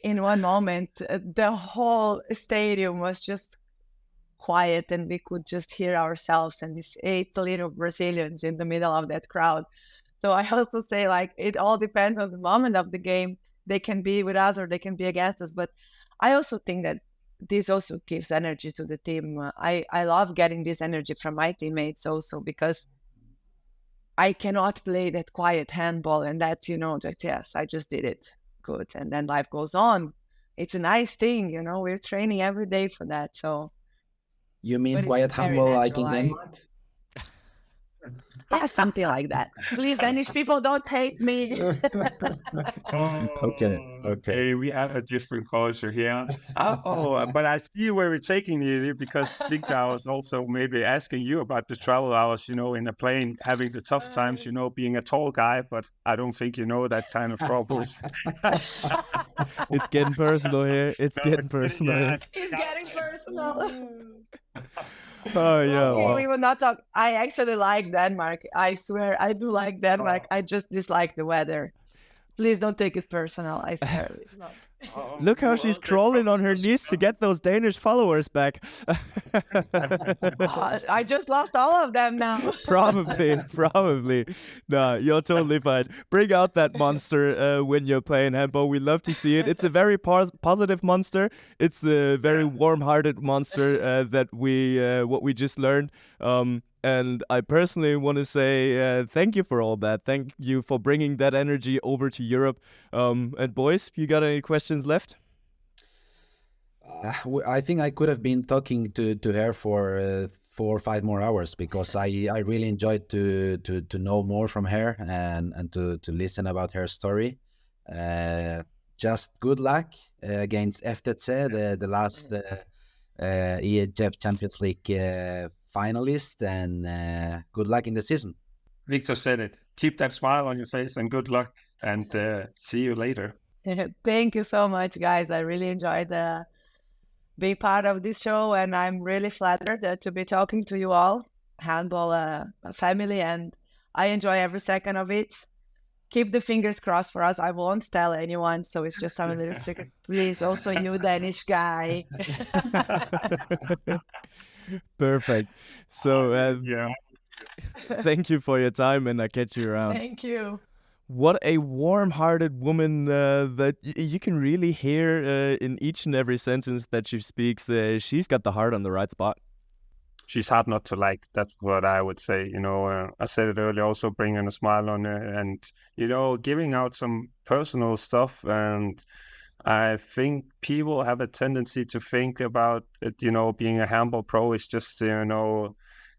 in one moment, the whole stadium was just quiet, and we could just hear ourselves and these 8 little Brazilians in the middle of that crowd. So I also say, like, it all depends on the moment of the game. They can be with us or they can be against us. But I also think that this also gives energy to the team. I love getting this energy from my teammates also, because I cannot play that quiet handball and that, that yes, I just did it. Good. And then life goes on. It's a nice thing, we're training every day for that. So You mean but quiet it's very handball like natural. in Denmark? Yeah, something like that. Please, Danish people, don't hate me. Okay. We have a different culture here. But I see where we're taking you, because Victor, I was also maybe asking you about the travel hours, in a plane, having the tough times, being a tall guy, but I don't think you know that kind of troubles. It's getting personal here. It's getting personal here. It's getting personal. Oh yeah. Okay, Well, we will not talk. I actually like Denmark. I swear, I do like Denmark. I just dislike the weather. Please don't take it personal. I swear. It's not. look how she's crawling on her knees to get those Danish followers back. I just lost all of them now. Probably. Nah, you're totally fine. Bring out that monster when you're playing handball. We love to see it. It's a very positive monster. It's a very warm-hearted monster that what we just learned. And I personally want to say thank you for all that. Thank you for bringing that energy over to Europe. And boys, you got any questions left? I think I could have been talking to her for 4 or 5 more hours, because I really enjoyed to know more from her and to listen about her story. Just good luck against FTC, the last EHF Champions League finalist, and good luck in the season. Victor said it. Keep that smile on your face and good luck, and see you later. Thank you so much, guys. I really enjoyed being part of this show, and I'm really flattered to be talking to you all. Handball family, and I enjoy every second of it. Keep the fingers crossed for us. I won't tell anyone, so it's just some little secret. Please, also you Danish guy. Perfect. So Yeah. thank you for your time, and I'll catch you around. Thank you. What a warm-hearted woman that you can really hear in each and every sentence that she speaks. She's got the heart on the right spot. She's hard not to like. That's what I would say. I said it earlier, also bringing a smile on her and, giving out some personal stuff. And I think people have a tendency to think about it, being a handball pro is just,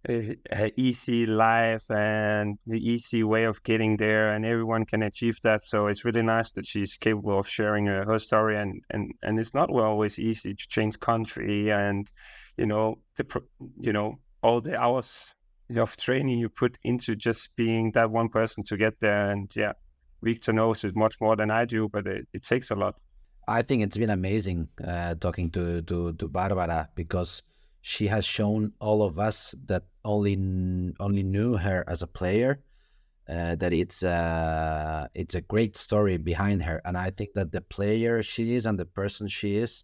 a easy life and the easy way of getting there, and everyone can achieve that. So it's really nice that she's capable of sharing her story, and it's not always easy to change country, and all the hours of training you put into just being that one person to get there. And yeah, Victor knows it much more than I do, but it takes a lot. I think it's been amazing talking to Barbara, because she has shown all of us that only knew her as a player that it's a great story behind her. And I think that the player she is and the person she is,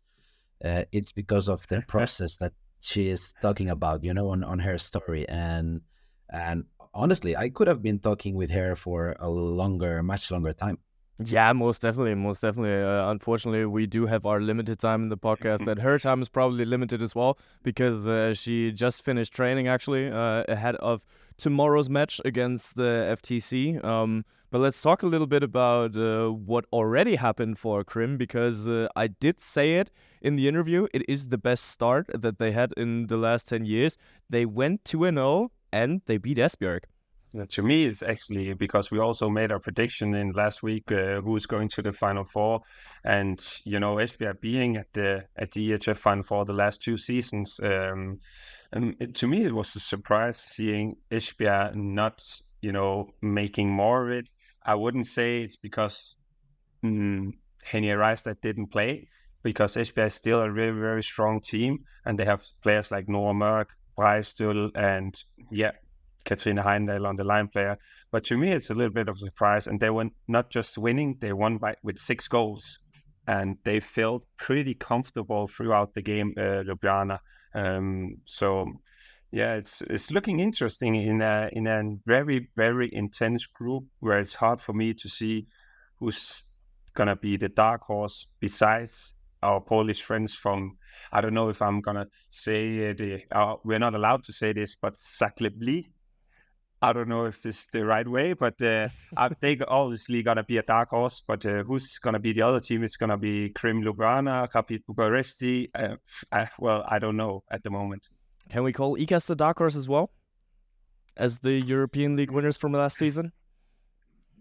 it's because of the process that she is talking about, on her story. And honestly, I could have been talking with her for a much longer time. Yeah, most definitely. Unfortunately, we do have our limited time in the podcast, and her time is probably limited as well, because she just finished training actually ahead of tomorrow's match against the FTC. But let's talk a little bit about what already happened for Krim, because I did say it in the interview. It is the best start that they had in the last 10 years. They went 2-0 and they beat Esbjerg. To me, it's actually because we also made our prediction in last week who's going to the Final Four, and Esbjerg being at the EHF Final Four the last 2 seasons. To me, it was a surprise seeing Esbjerg not making more of it. I wouldn't say it's because Henny Reistad didn't play, because Esbjerg is still a very, very strong team, and they have players like Nora Mørk, Breistul, and Katrine Heindal on the line player. But to me, it's a little bit of a surprise. And they were not just winning, they won with 6 goals. And they felt pretty comfortable throughout the game, Ljubljana. It's looking interesting in a very, very intense group, where it's hard for me to see who's going to be the dark horse besides our Polish friends from, I don't know if I'm gonna say we're not allowed to say this, but Zaklebli. I don't know if this is the right way, but they obviously gonna be a dark horse. But who's gonna be the other team? It's gonna be Krim Ljubljana, Rapid Bucharest. Well, I don't know at the moment. Can we call IKAS the dark horse as well, as the European League winners from last season?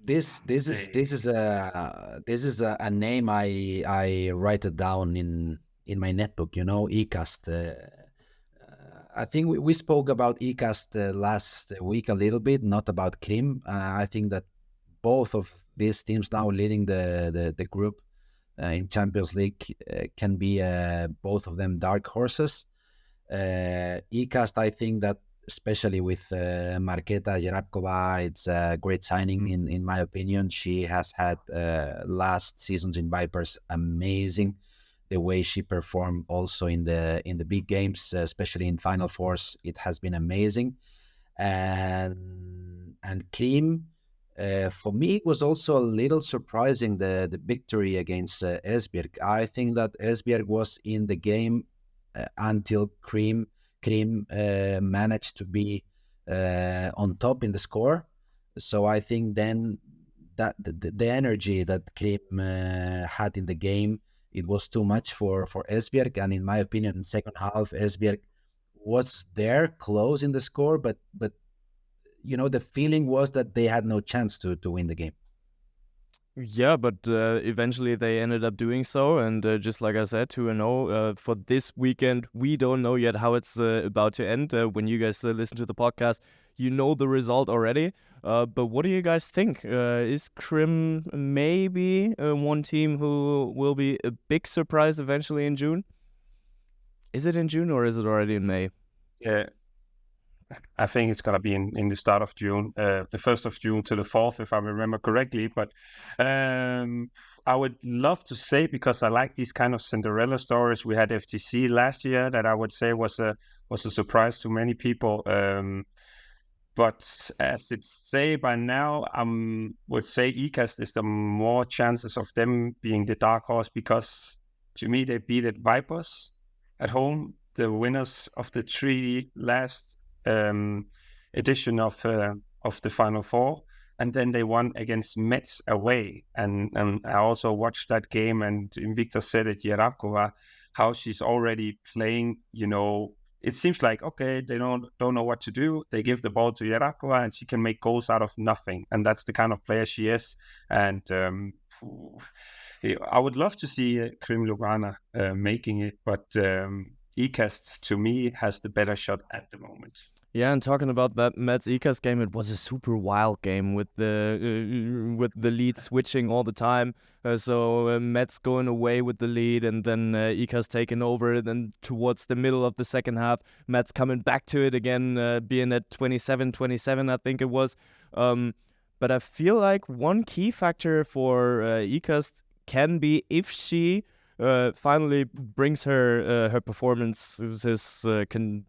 This is a name I write it down in my netbook. ECAST. I think we spoke about ECAST last week a little bit, not about Krim. I think that both of these teams now leading the group in Champions League can be both of them dark horses. ECAST, I think that especially with Marketa Jerabkova, it's a great signing in my opinion. She has had last seasons in Vipers amazing. The way she performed also in the big games, especially in Final Fours, it has been amazing. And Krim, for me, it was also a little surprising the victory against Esbjerg. I think that Esbjerg was in the game until Krim managed to be on top in the score. So I think then that the energy that Krim had in the game, it was too much for Esbjerg, and in my opinion, in the second half, Esbjerg was there close in the score, but the feeling was that they had no chance to win the game. Yeah, but eventually they ended up doing so, and just like I said, 2-0 for this weekend. We don't know yet how it's about to end. When you guys listen to the podcast, you know the result already. But what do you guys think? Is Krim maybe one team who will be a big surprise eventually in June? Is it in June or is it already in May? Yeah, I think it's gonna be in the start of June, the 1st of June to the 4th, if I remember correctly. But I would love to say, because I like these kind of Cinderella stories. We had FTC last year that I would say was a surprise to many people. But as it's say by now, I would say ECAST is the more chances of them being the dark horse, because to me they beat Vipers at home, the winners of the 3 last edition of the Final Four, and then they won against Metz away. And I also watched that game, and Victor said it, Jerabkova, how she's already playing. It seems like, okay, they don't know what to do. They give the ball to Jerabkova, and she can make goals out of nothing. And that's the kind of player she is. And I would love to see Krim Ljubljana making it, but ECAST to me has the better shot at the moment. Yeah, and talking about that Metz ECAST game, it was a super wild game with the lead switching all the time. So Metz going away with the lead, and then ECAST taking over. Then towards the middle of the second half, Metz coming back to it again, being at 27-27, I think it was. But I feel like one key factor for ECAST can be if she finally brings her performances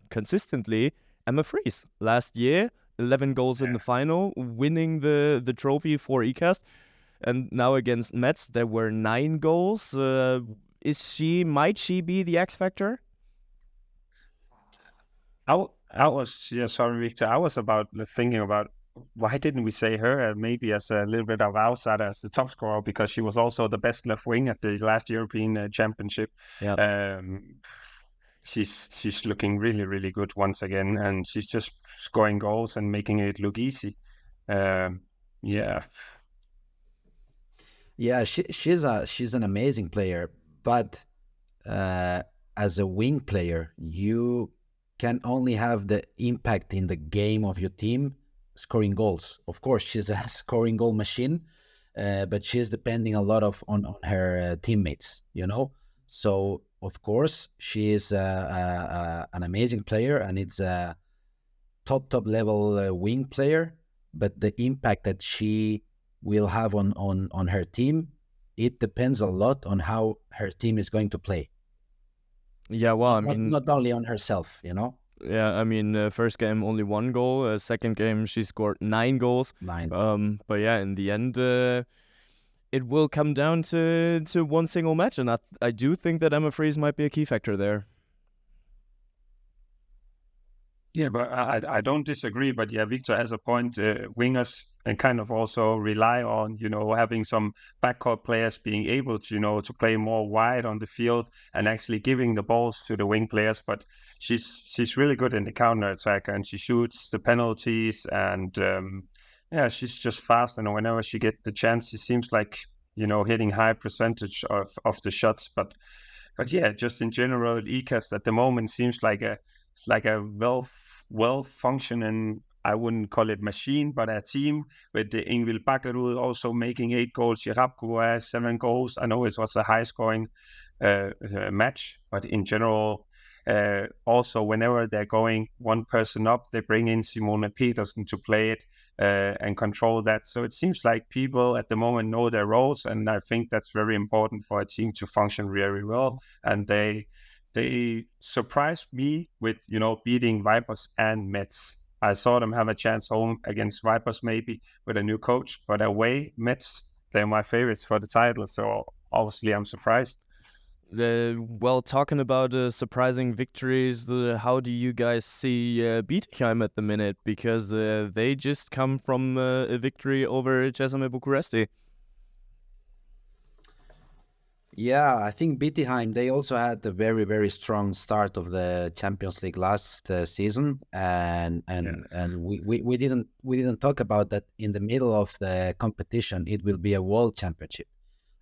consistently. Emma Fries last year, 11 goals in the final, winning the trophy for ECAST, and now against Metz there were 9 goals. Might she be the X factor? Sorry, Victor. I was thinking about why didn't we say her maybe as a little bit of outsider as the top scorer, because she was also the best left wing at the last European Championship. Yeah. She's looking really, really good once again, and she's just scoring goals and making it look easy. Yeah, she's an amazing player, but as a wing player, you can only have the impact in the game of your team scoring goals. Of course, she's a scoring goal machine, but she's depending a lot on her teammates, So of course, she is an amazing player, and it's a top level wing player. But the impact that she will have on her team, it depends a lot on how her team is going to play. Yeah, well, not only on herself, Yeah, I mean, first game only 1 goal. Second game she scored 9 goals. 9. But yeah, in the end, it will come down to one single match, and I do think that Emma Fries might be a key factor there. Yeah, but I don't disagree. But yeah, Victor has a point. Wingers and kind of also rely on, having some backcourt players being able to, to play more wide on the field and actually giving the balls to the wing players. But she's really good in the counter attack, and she shoots the penalties, and she's just fast. And whenever she gets the chance, she seems like, hitting high percentage of the shots. But yeah, just in general, ECAST at the moment seems like a well functioning, I wouldn't call it machine, but a team with the Ingvild Bakkerud also making 8 goals, Sharapova 7 goals. I know it was a high scoring match, but in general, also whenever they're going one person up, they bring in Simone Petersen to play it and control that. So it seems like people at the moment know their roles, and I think that's very important for a team to function very well. And they surprised me with, beating Vipers and Mets. I saw them have a chance home against Vipers maybe with a new coach, but away, Mets, they're my favorites for the title. So obviously I'm surprised. Well, talking about surprising victories, how do you guys see Bietigheim at the minute? Because they just come from a victory over CSM Bucuresti. Yeah, I think Bietigheim, they also had a very, very strong start of the Champions League last season, and we didn't talk about that. In the middle of the competition, it will be a world championship,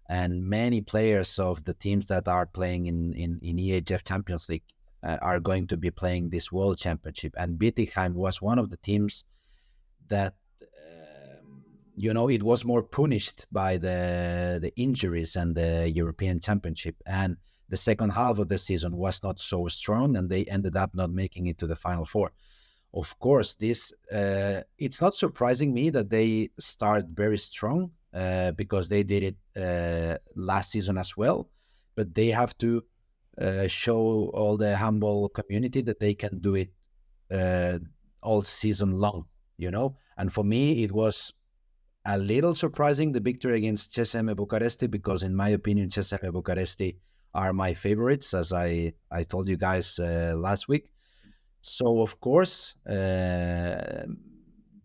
and many players of the teams that are playing in EHF Champions League are going to be playing this world championship. And Bietigheim was one of the teams that it was more punished by the injuries and the European Championship, and the second half of the season was not so strong, and they ended up not making it to the Final Four. Of course, this it's not surprising me that they start very strong because they did it last season as well, but they have to show all the handball community that they can do it all season long, and for me it was a little surprising, the victory against CSM Bucuresti, because in my opinion, CSM Bucuresti are my favorites, as I told you guys last week. So of course, they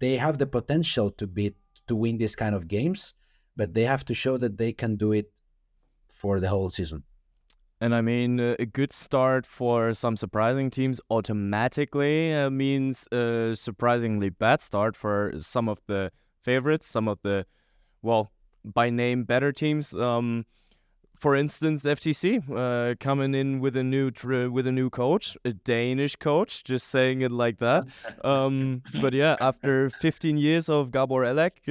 have the potential to win this kind of games, but they have to show that they can do it for the whole season. And I mean, a good start for some surprising teams automatically means a surprisingly bad start for some of the favorites, some of the, by name better teams. For instance, FTC coming in with a new coach, a Danish coach, just saying it like that. But yeah, after 15 years of Gabor Elek,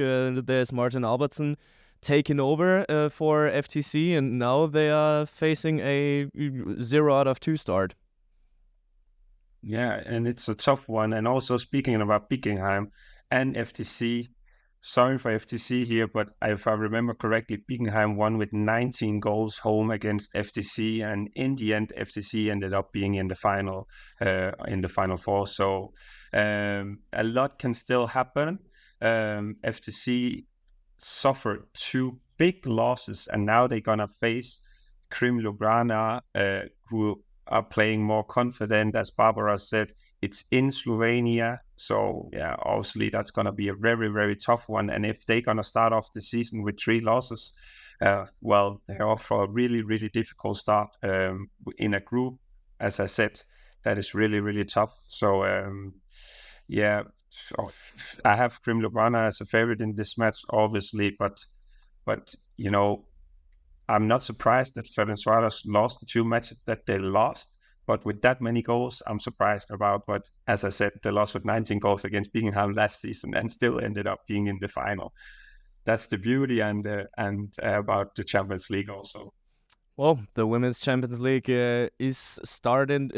there's Martin Albertsen taking over for FTC, and now they are facing a 0 out of 2 start. Yeah, and it's a tough one. And also speaking about Bietigheim and FTC, sorry for FTC here, but if I remember correctly, Bietigheim won with 19 goals home against FTC, and in the end, FTC ended up being in the final four. So a lot can still happen. FTC suffered 2 big losses, and now they're gonna face Krim Ljubljana, who are playing more confident, as Barbara said. It's in Slovenia, so yeah, obviously that's going to be a very, very tough one. And if they're going to start off the season with 3 losses, they're off for a really, really difficult start in a group, as I said, that is really, really tough. So I have Krim Ljubljana as a favorite in this match, obviously, but I'm not surprised that Ferencváros lost the 2 matches that they lost. But with that many goals, I'm surprised about. But as I said, they lost with 19 goals against Bietigheim last season and still ended up being in the final. That's the beauty and about the Champions League also. Well, the Women's Champions League has started,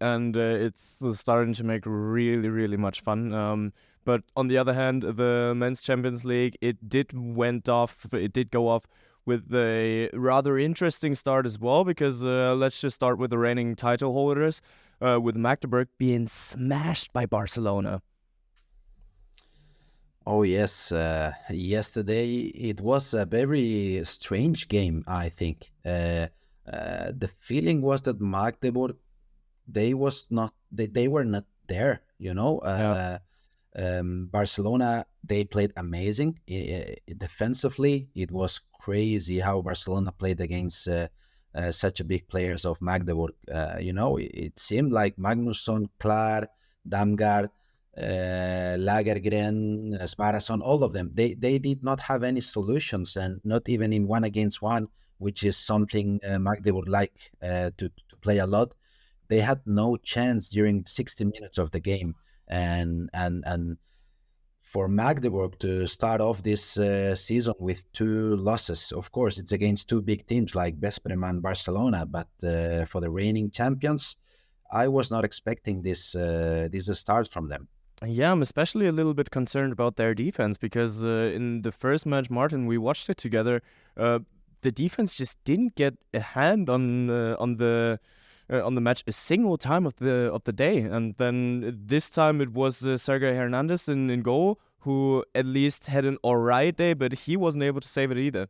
and it's starting to make really, really much fun. But on the other hand, the Men's Champions League, it did go off with a rather interesting start as well, because let's just start with the reigning title holders, with Magdeburg being smashed by Barcelona. Oh yes, yesterday it was a very strange game. I think the feeling was that Magdeburg they were not there. Yeah. Barcelona, they played amazing defensively. It was crazy how Barcelona played against such a big players of Magdeburg. It seemed like Magnusson, Klar, Damgaard, Lagergren, Svarason, all of them. They did not have any solutions, and not even in 1 against 1, which is something Magdeburg like to play a lot. They had no chance during 60 minutes of the game, and for Magdeburg to start off this season with 2 losses, of course, it's against 2 big teams like Vesprem and Barcelona. But for the reigning champions, I was not expecting this start from them. Yeah, I'm especially a little bit concerned about their defense because in the first match, Martin, we watched it together. The defense just didn't get a hand on the match a single time of the day, and then this time it was Sergei Hernandez in goal, who at least had an alright day, but he wasn't able to save it either.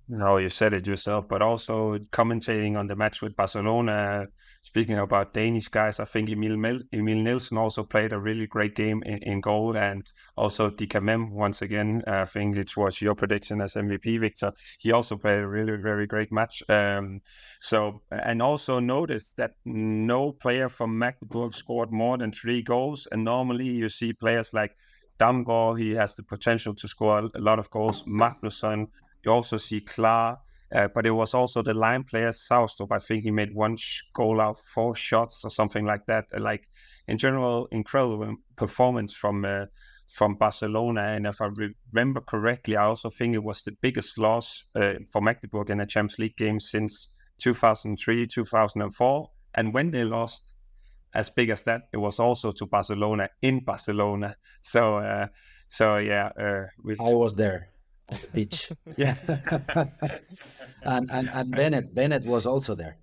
No, you said it yourself, but also commentating on the match with Barcelona. Speaking about Danish guys, I think Emil Nielsen also played a really great game in goal, and also Dikamem once again. I think it was your prediction as MVP, Victor. He also played a really very great match. And also noticed that no player from Magdeburg scored more than 3 goals, and normally you see players like Damgaard. He has the potential to score a lot of goals. Magnusson. You also see Klar, but it was also the line player, Saustrup. I think he made 1 goal out of 4 shots or something like that. Like, in general, incredible performance from Barcelona. And if I remember correctly, I also think it was the biggest loss for Magdeburg in a Champions League game since 2003, 2004. And when they lost, as big as that, it was also to Barcelona in Barcelona. I was there on the pitch. Yeah. and Bennett was also there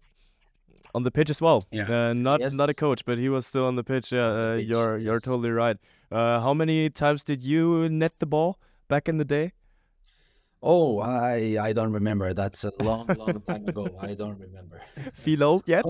on the pitch as well. Yeah. Not Yes. not a coach, but he was still on the pitch. Yeah, pitch, you're yes. totally right. How many times did you net the ball back in the day? Oh, I don't remember. That's a long time ago. I don't remember. Feel old yet?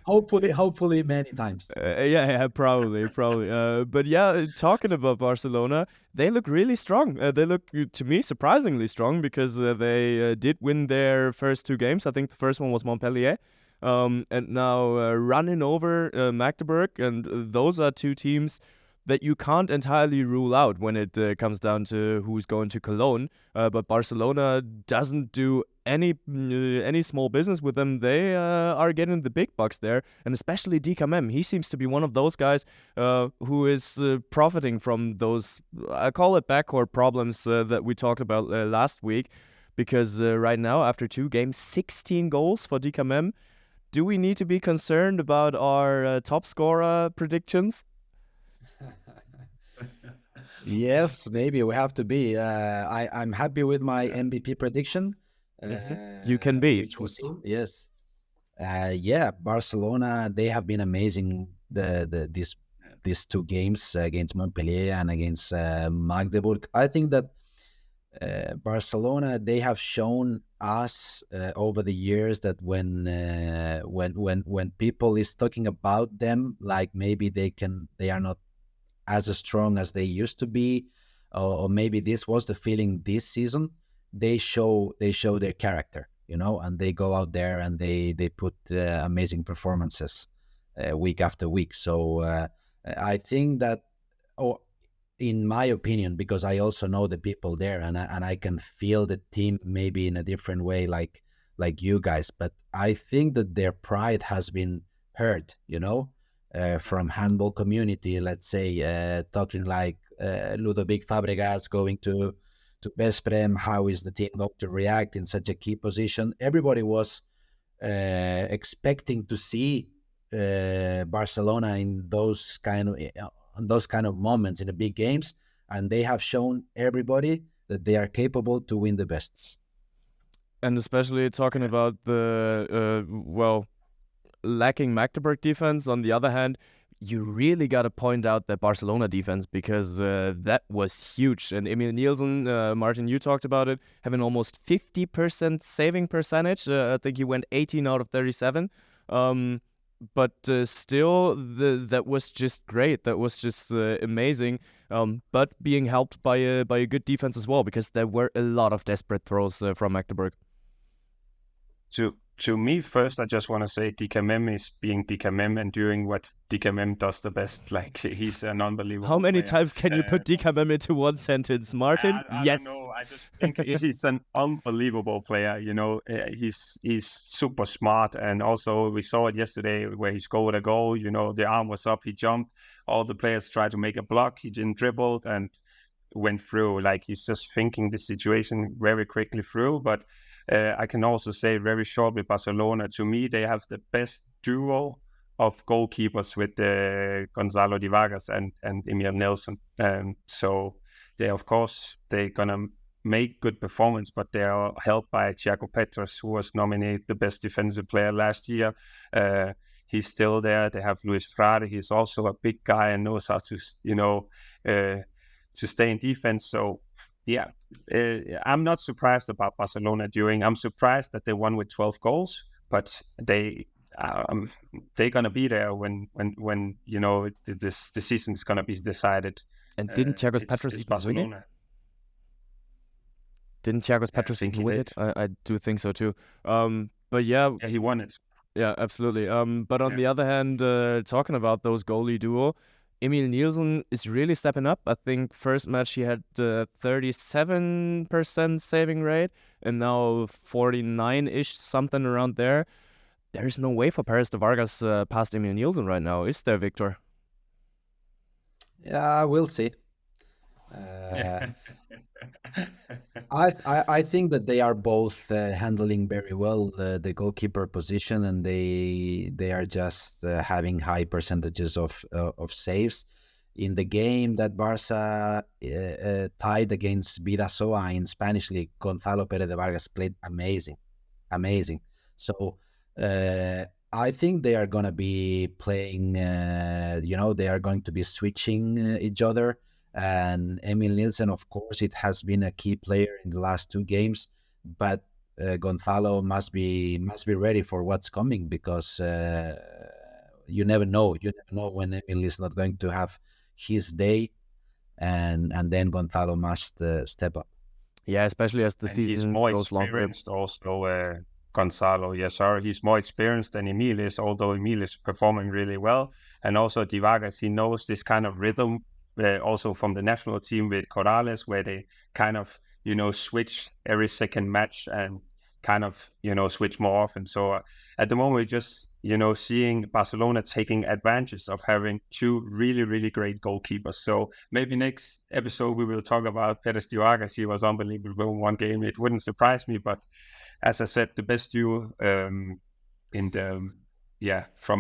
Hopefully many times. Yeah, probably. But yeah, talking about Barcelona, they look really strong. They look, to me, surprisingly strong because they did win their first 2 games. I think the first one was Montpellier. And now running over Magdeburg, and those are 2 teams that you can't entirely rule out when it comes down to who's going to Cologne. But Barcelona doesn't do any small business with them. They are getting the big bucks there, and especially Dikamem. He seems to be one of those guys who is profiting from those, I call it backcourt problems that we talked about last week, because right now, after 2 games, 16 goals for Dikamem. Do we need to be concerned about our top scorer predictions? Yes, maybe we have to be. I'm happy with my MVP prediction. You can be. Which was him. Yes. Yeah, Barcelona, they have been amazing these 2 games against Montpellier and against Magdeburg. I think that Barcelona, they have shown us over the years that when people is talking about them, like maybe they are not as strong as they used to be, or maybe this was the feeling this season. They show their character, and they go out there and they put amazing performances week after week. So I think that, in my opinion, because I also know the people there, and I can feel the team maybe in a different way, like you guys. But I think that their pride has been hurt, from handball community. Let's say talking like Ludovic Fabregas going to Vesprem. How is the team going to react in such a key position? Everybody was expecting to see Barcelona in those kind of moments in the big games, and they have shown everybody that they are capable to win the bests. And especially talking about the lacking Magdeburg defense. On the other hand, you really got to point out the Barcelona defense, because that was huge. And Emil Nielsen, Martin, you talked about it, having almost 50% saving percentage. I think he went 18 out of 37. But still, that was just great. That was just amazing. But being helped by a good defense as well, because there were a lot of desperate throws from Magdeburg. To me, first, I just want to say DKMM is being DKMM and doing what DKMM does the best. Like, he's an unbelievable How many player. times can you put DKMM into one sentence, Martin? I Yes. don't know. I just think he's an unbelievable player. You know, he's super smart, and also we saw it yesterday where he scored a goal. You know, the arm was up, he jumped. All the players tried to make a block. He didn't dribble and went through. Like, he's just thinking the situation very quickly through. But I can also say very short with Barcelona, to me, they have the best duo of goalkeepers with Gonzalo de Vargas and Emil Nielsen. So they're going to make good performance, but they are helped by Thiago Petros, who was nominated the best defensive player last year. He's still there. They have Luis Frade. He's also a big guy and knows how to, to stay in defense. So, yeah, I'm not surprised about Barcelona I'm surprised that they won with 12 goals, but they're gonna be there when the season is gonna be decided. And didn't Thiago Petros even win it? Didn't Thiago Petros even win it? I do think so too. But yeah, he won it. Yeah, absolutely. But on the other hand, talking about those goalie duo, Emil Nielsen is really stepping up. I think first match he had 37% saving rate, and now 49-ish, something around there. There's no way for Paris de Vargas past Emil Nielsen right now, is there, Victor? Yeah, we'll see. I think that they are both handling very well the goalkeeper position, and they are just having high percentages of saves. In the game that Barca tied against Vidasoa in Spanish League, Gonzalo Pérez de Vargas played amazing. So I think they are going to be playing, they are going to be switching each other. And Emil Nielsen, of course, it has been a key player in the last two games, but Gonzalo must be ready for what's coming, because you never know. You never know when Emil is not going to have his day, and then Gonzalo must step up. Yeah, especially as the season he's more goes longer. Experienced also, Gonzalo. Yes, sir. He's more experienced than Emil is, although Emil is performing really well. And also de Vargas, he knows this kind of rhythm. Also from the national team with Corrales, where they kind of, switch every second match and kind of, switch more often. So at the moment, we're just, seeing Barcelona taking advantage of having two really, really great goalkeepers. So maybe next episode, we will talk about Pérez de Vargas. He was unbelievable in one game. It wouldn't surprise me, but as I said, the best duo from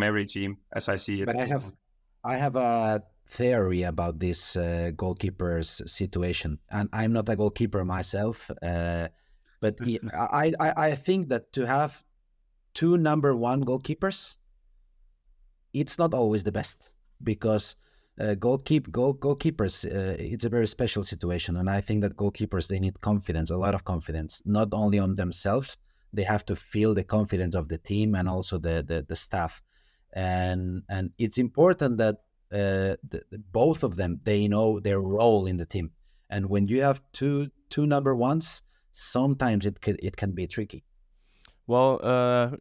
every team, as I see it. But I have a theory about this goalkeeper's situation, and I'm not a goalkeeper myself, but I think that to have two number one goalkeepers, it's not always the best, because goalkeepers, it's a very special situation, and I think that goalkeepers, they need confidence, a lot of confidence, not only on themselves. They have to feel the confidence of the team and also the staff, and it's important that both of them, they know their role in the team. And when you have two number ones, sometimes it can be tricky. Well,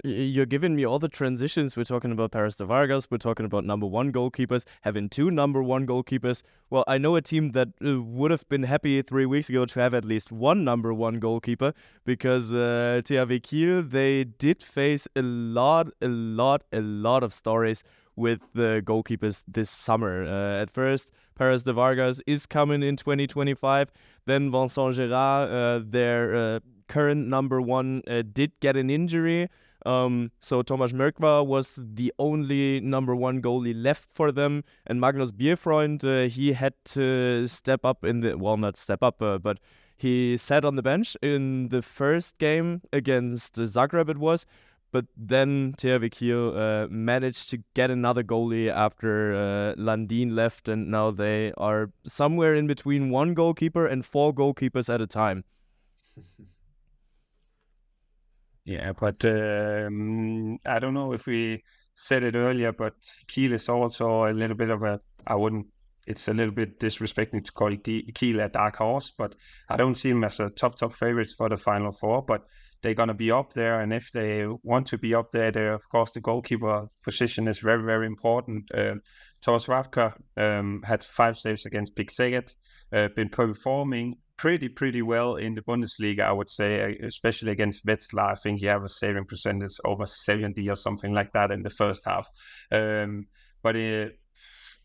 you're giving me all the transitions. We're talking about Paris de Vargas. We're talking about number one goalkeepers, having two number one goalkeepers. Well, I know a team that would have been happy 3 weeks ago to have at least one number one goalkeeper, because THW Kiel, they did face a lot of stories with the goalkeepers this summer. At first, Paris de Vargas is coming in 2025. Then Vincent Gérard, their current number one, did get an injury. So Thomas Mörkwa was the only number one goalie left for them. And Magnus Bierfreund, he had to step up not step up, but he sat on the bench in the first game against Zagreb it was. But then THW Kiel managed to get another goalie after Landin left, and now they are somewhere in between 1 goalkeeper and 4 goalkeepers at a time. Yeah, but I don't know if we said it earlier, but Kiel is also a little bit of it's a little bit disrespecting to call Kiel a dark horse, but I don't see them as a top favorites for the Final Four, but they're going to be up there, and if they want to be up there, of course, the goalkeeper position is very, very important. Thors Ravka had 5 saves against Pick Szeged, been performing pretty well in the Bundesliga, I would say, especially against Wetzlar. I think he have a saving percentage over 70 or something like that in the first half.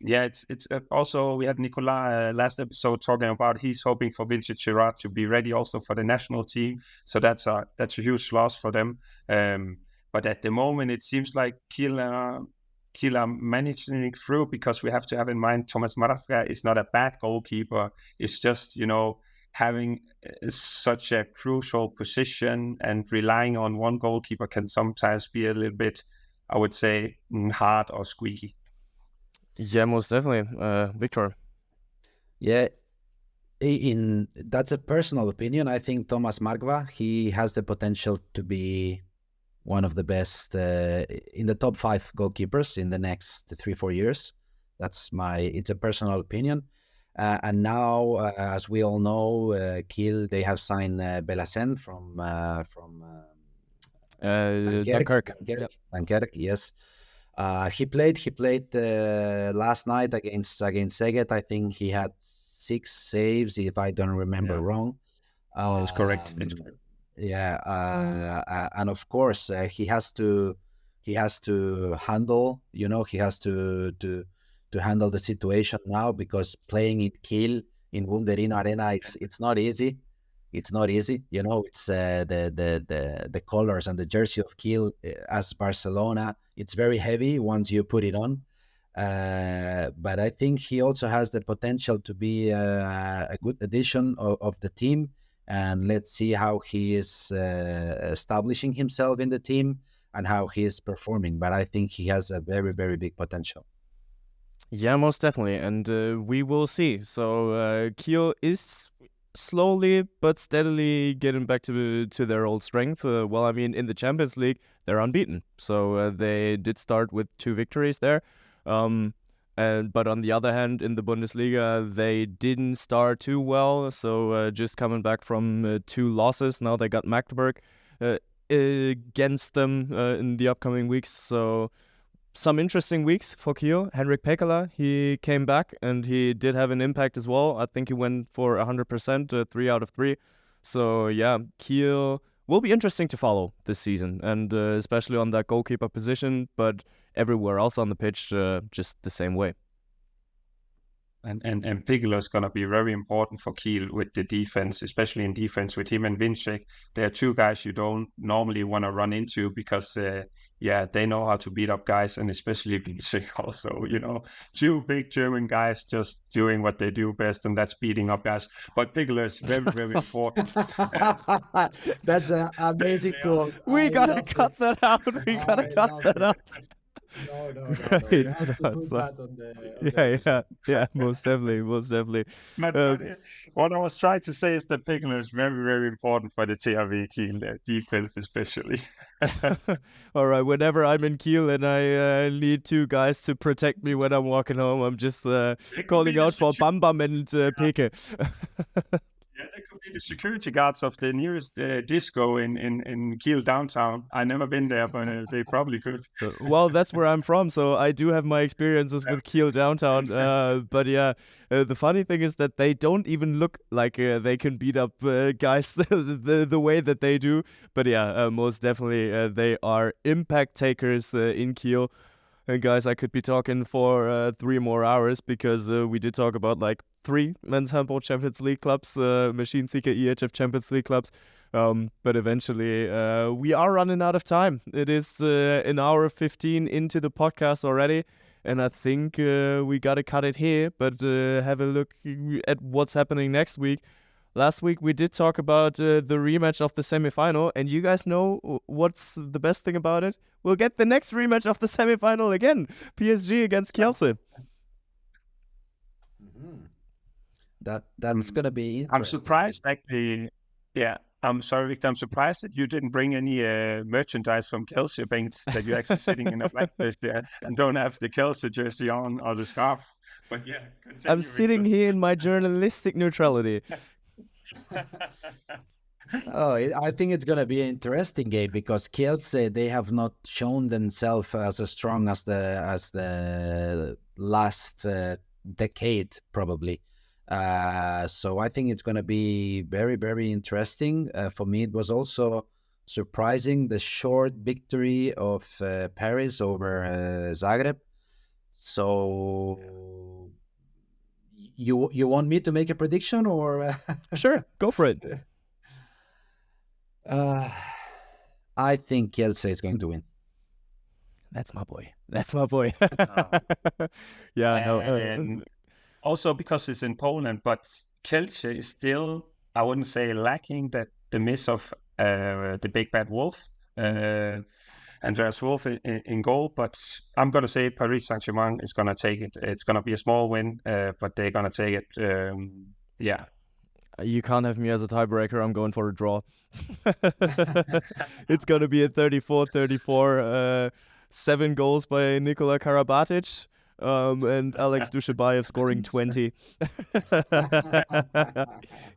It's also, we had Nicolas last episode talking about he's hoping for Vincent Girard to be ready also for the national team. So that's a huge loss for them. But at the moment, it seems like Kiel are managing through, because we have to have in mind Thomas Marafka is not a bad goalkeeper. It's just, having such a crucial position and relying on one goalkeeper can sometimes be a little bit, I would say, hard or squeaky. Yeah, most definitely. Victor? Yeah, that's a personal opinion. I think Thomas Markva, he has the potential to be one of the best in the top 5 goalkeepers in the next 3-4 years. It's a personal opinion. And now, as we all know, Kiel, they have signed Belacen from Dunkirk. Dunkirk, yes. He played last night against Szeged. I think he had 6 saves, if I don't remember wrong. That's correct. Yeah, and of course he has to handle. He has to handle the situation now, because playing in Kiel in Wunderino Arena, it's not easy. It's not easy. It's the colors and the jersey of Kiel as Barcelona. It's very heavy once you put it on. But I think he also has the potential to be a good addition of the team. And let's see how he is establishing himself in the team and how he is performing. But I think he has a very, very big potential. Yeah, most definitely. And we will see. So Kiel is slowly but steadily getting back to their old strength. In the Champions League, they're unbeaten. So they did start with 2 victories there. But on the other hand, in the Bundesliga, they didn't start too well. So just coming back from 2 losses. Now they got Magdeburg against them in the upcoming weeks. So some interesting weeks for Kiel. Henrik Pekkala, he came back and he did have an impact as well. I think he went for 100%, 3 out of 3. So yeah, Kiel will be interesting to follow this season, and especially on that goalkeeper position, but everywhere else on the pitch, just the same way. And Pekkala is going to be very important for Kiel with the defense, especially in defense with him and Vincek. They are 2 guys you don't normally want to run into, because they know how to beat up guys, and especially Vincek also, 2 big German guys just doing what they do best, and that's beating up guys. But Pekkala is very, very important. That's an amazing quote. We gotta cut that out. We gotta cut that out. No. Great. You have to put that on the Yeah, most definitely. What I was trying to say is that Pekkala is very, very important for the THW Kiel, their defense especially. All right, whenever I'm in Kiel and I need 2 guys to protect me when I'm walking home, I'm just calling out for Bam Bam and Peke. Yeah, they could be the security guards of the nearest disco in Kiel downtown. I've never been there, but they probably could. Well, that's where I'm from, so I do have my experiences with Kiel downtown. But yeah, the funny thing is that they don't even look like they can beat up guys the way that they do. But yeah, most definitely they are impact takers in Kiel. And guys, I could be talking for 3 more hours, because we did talk about like 3 men's handball Champions League clubs, Machineseeker, EHF Champions League clubs. But eventually, we are running out of time. It is an hour 15 into the podcast already. And I think we got to cut it here, but have a look at what's happening next week. last week we did talk about the rematch of the semi-final, and you guys know what's the best thing about it? We'll get the next rematch of the semi-final again, PSG against Kielce. That's gonna be interesting. I'm surprised, actually. Yeah, I'm sorry, Victor. I'm surprised that you didn't bring any merchandise from Kielce, Bengt, that you're actually sitting in a black place there and don't have the Kielce jersey on or the scarf. But yeah, continue, I'm sitting Victor. here in my journalistic neutrality. I think it's gonna be an interesting game because Kielce, they have not shown themselves as strong as the last decade probably. So I think it's gonna be very, very interesting. For me, it was also surprising the short victory of Paris over Zagreb. So you want me to make a prediction or? Sure, go for it. I think Kielce is going to win. That's my boy. Yeah, no. And also because it's in Poland, but Kielce is still, I wouldn't say lacking the miss of the big bad wolf, Andreas Wolf in goal, but I'm going to say Paris Saint-Germain is going to take it. It's going to be a small win, but they're going to take it. Yeah. You can't have me as a tiebreaker. I'm going for a draw. It's going to be a 34-34, 7 goals by Nikola Karabatic, and Alex Dushabayev scoring 20.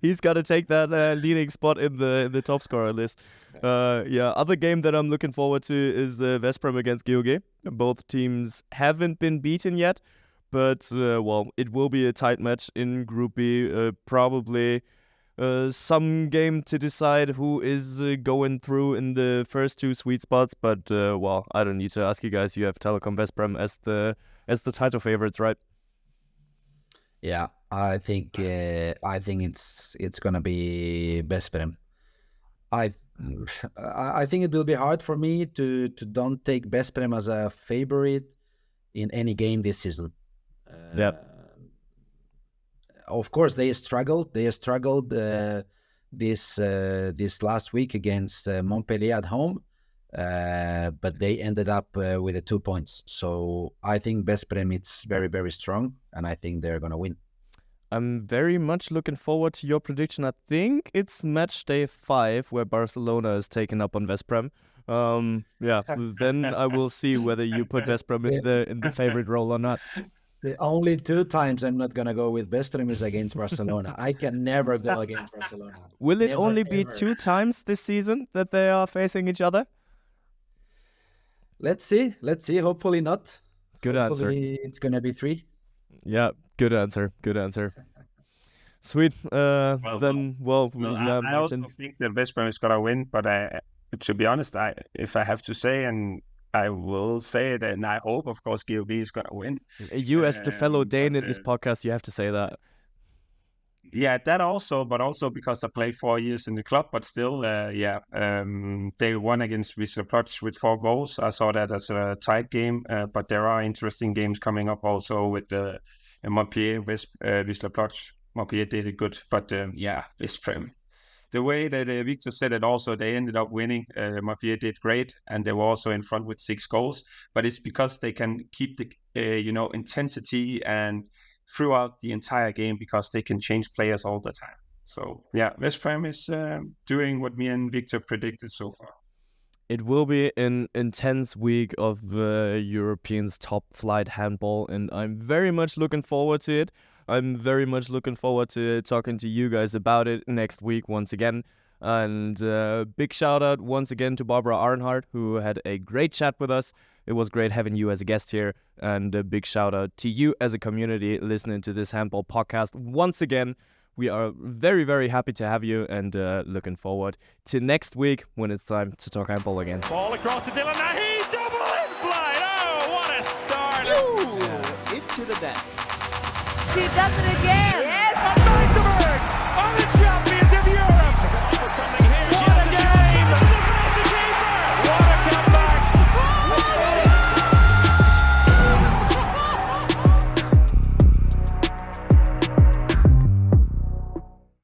He's got to take that leading spot in the top scorer list. Other game that I'm looking forward to is Veszprém against GOG. Both teams haven't been beaten yet. But, it will be a tight match in Group B. Probably some game to decide who is going through in the first 2 sweet spots. But, I don't need to ask you guys. You have Telekom Veszprém as the title favorites, right? Yeah, I think it's gonna be Veszprém. I think it will be hard for me to don't take Veszprém as a favorite in any game this season. Of course, they struggled. This last week against Montpellier at home, but they ended up with the 2 points. So I think Veszprém it's very, very strong, and I think they're gonna win. I'm very much looking forward to your prediction. I think it's match day 5 where Barcelona is taken up on Veszprém. Then I will see whether you put Veszprém in the favorite role or not. The only 2 times I'm not gonna go with Veszprém is against Barcelona. I can never go against Barcelona. Will it Never, only be ever. 2 times this season that they are facing each other? Let's see. Hopefully not. Good Hopefully it's gonna be 3. Yeah, good answer. Sweet. I also Martin. think that Veszprém is going to win, but to be honest, if I have to say, and I will say it, and I hope, of course, GOG is going to win. You, as the fellow Dane but, in this podcast, you have to say that. Yeah, that also, but also because I played 4 years in the club, but still, they won against Wisla Plock with 4 goals. I saw that as a tight game, but there are interesting games coming up also with Montpellier, Wisla Plock. Montpellier did it good, but Veszprém. The way that Victor said it also, they ended up winning. Montpellier did great, and they were also in front with 6 goals. But it's because they can keep the intensity and throughout the entire game because they can change players all the time. So yeah, Veszprém is doing what me and Victor predicted so far. It will be an intense week of Europeans' top flight handball, and I'm very much looking forward to it. I'm very much looking forward to talking to you guys about it next week once again. And big shout out once again to Barbara Arenhart, who had a great chat with us. It was great having you as a guest here. And a big shout out to you as a community listening to this handball podcast once again. We are very, very happy to have you and looking forward to next week when it's time to talk handball again. Ball across the Dylan Nahi, double in flight. Oh, what a start. Into the net. She does it again.